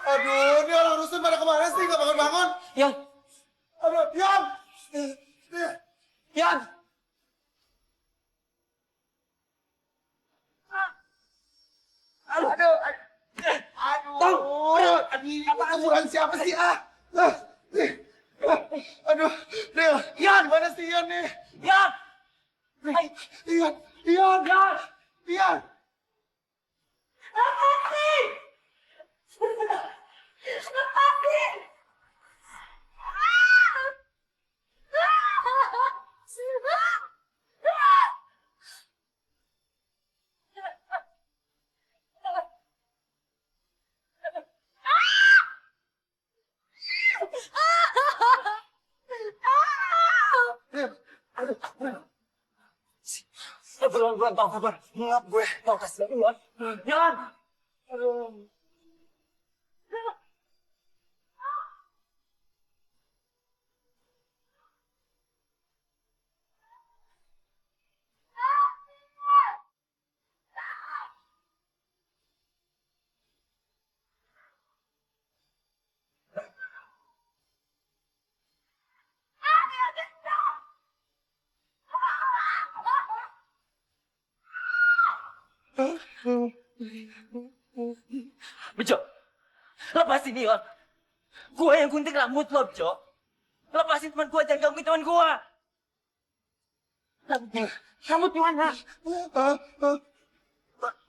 Aduh, ini orang rusun pada kemana sih? Nggak bangun-bangun. Yan, Aduh, Yan. Yan. Aduh, ini kuburan siapa sih? Aduh, Ril, Yan, mana sih Yan nih? Yan. Yan. Pelan-pelan, Tong. Sabar. Ngap gue. Tong, kasih lagi, Yan. Yan. Aduh. Bejo, lepasin nih, Yon. Gue yang gunting rambut lo, Bejo. Lepasin teman gue, jangan gangguin teman gue. Rambut di mana?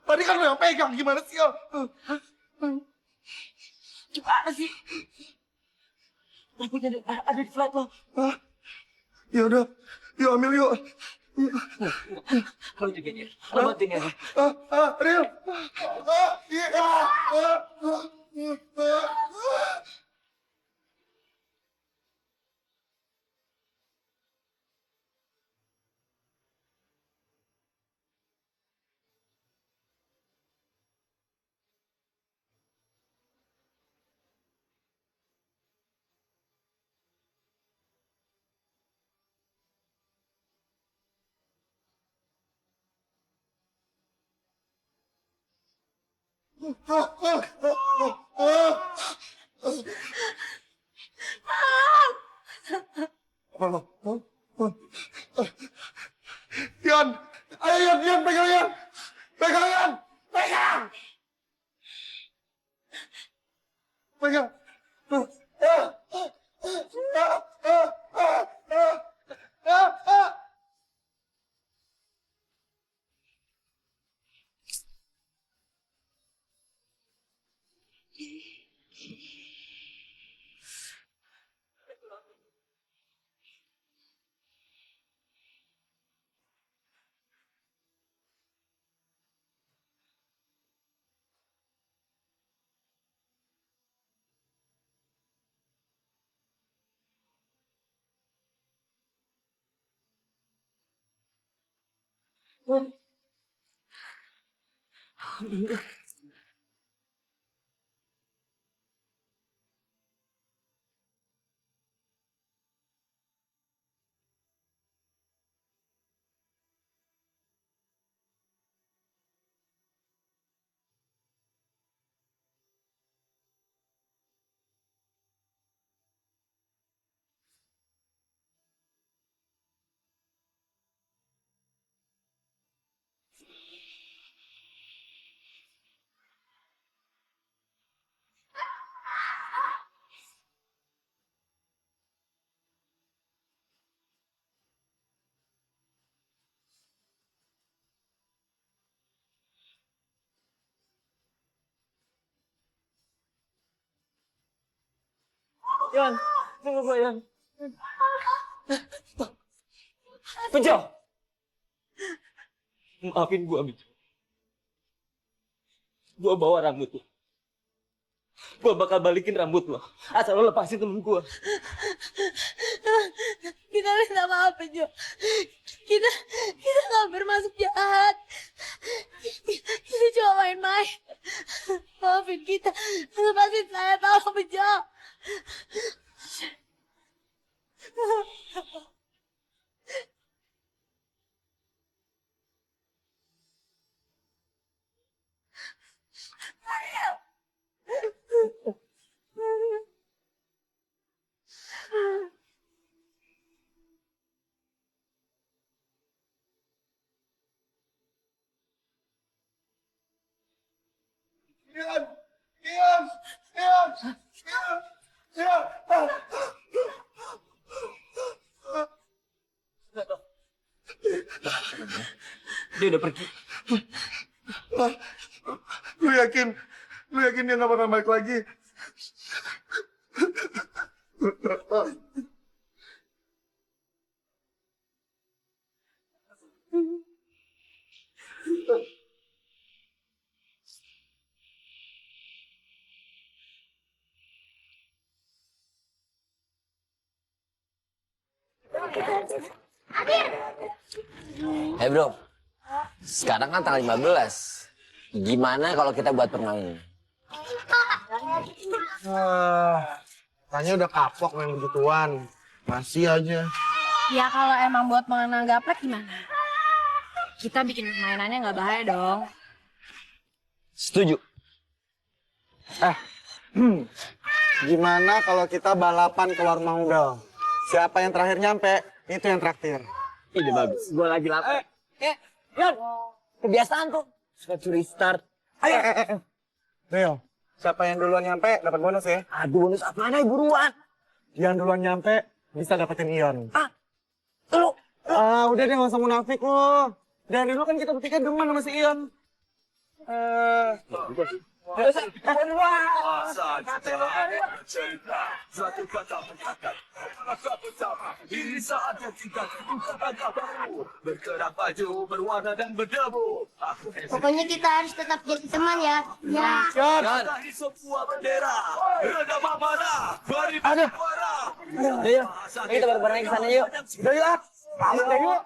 Tadi kan lo yang pegang, gimana sih, Yo? Gimana sih? Rambutnya ada di flat lo. Ya udah, yuk ambil yuk. Lo juga dia. Lo bantuin ya. Ril. Yan, ayo Yan, pegang Yan, pegang Yan, pegang, pegang. Yan, tunggu gue, Yan. Bejo! Maafin gua, Bejo. Gua bawa rambut lo. Gua bakal balikin rambut lo. Asal lo lepasin temen gua. Kita minta maaf, Jo. Kita nggak bermaksud jahat. Kita cuma main-main. Maafin kita. Lepasin saya, tolong, Jo. Ian! Ian! Ian! Ian! Ian! Dia udah pergi. Lu yakin? Lu yakin dia nggak bakal balik lagi? Bro, sekarang kan tanggal 15. Gimana kalau kita buat permainan? Tanya udah kapok main begituan. Masih aja. Ya kalau emang buat mengenang gaplek gimana? Kita bikin mainannya nggak bahaya dong. Setuju. Gimana kalau kita balapan ke warung Mang Udal? Siapa yang terakhir nyampe, itu yang traktir. Ide bagus. Gua lagi lapar. Yan, kebiasaan tuh. Suka curi start. Ayo. Rio, siapa yang duluan nyampe dapat bonus ya? Aduh, bonus apa nih buruan? Yang duluan nyampe bisa dapetin Ion. Lu. Udah deh nggak usah munafik lo. Dari dulu kan kita bertiga demen sama si Ion. Masa jutaan bercerita, satu kata mengatakan rasa bersama. Ini saatnya kita buka langkah baru, bergerak maju, berwarna dan berdebu. Pokoknya kita harus tetap jadi teman ya. Ya. Dari sebuah bendera, redam amarah, beri suara. Ayo, kita bareng-bareng ke sana yuk. Udah yuk. Pamit deh yuk.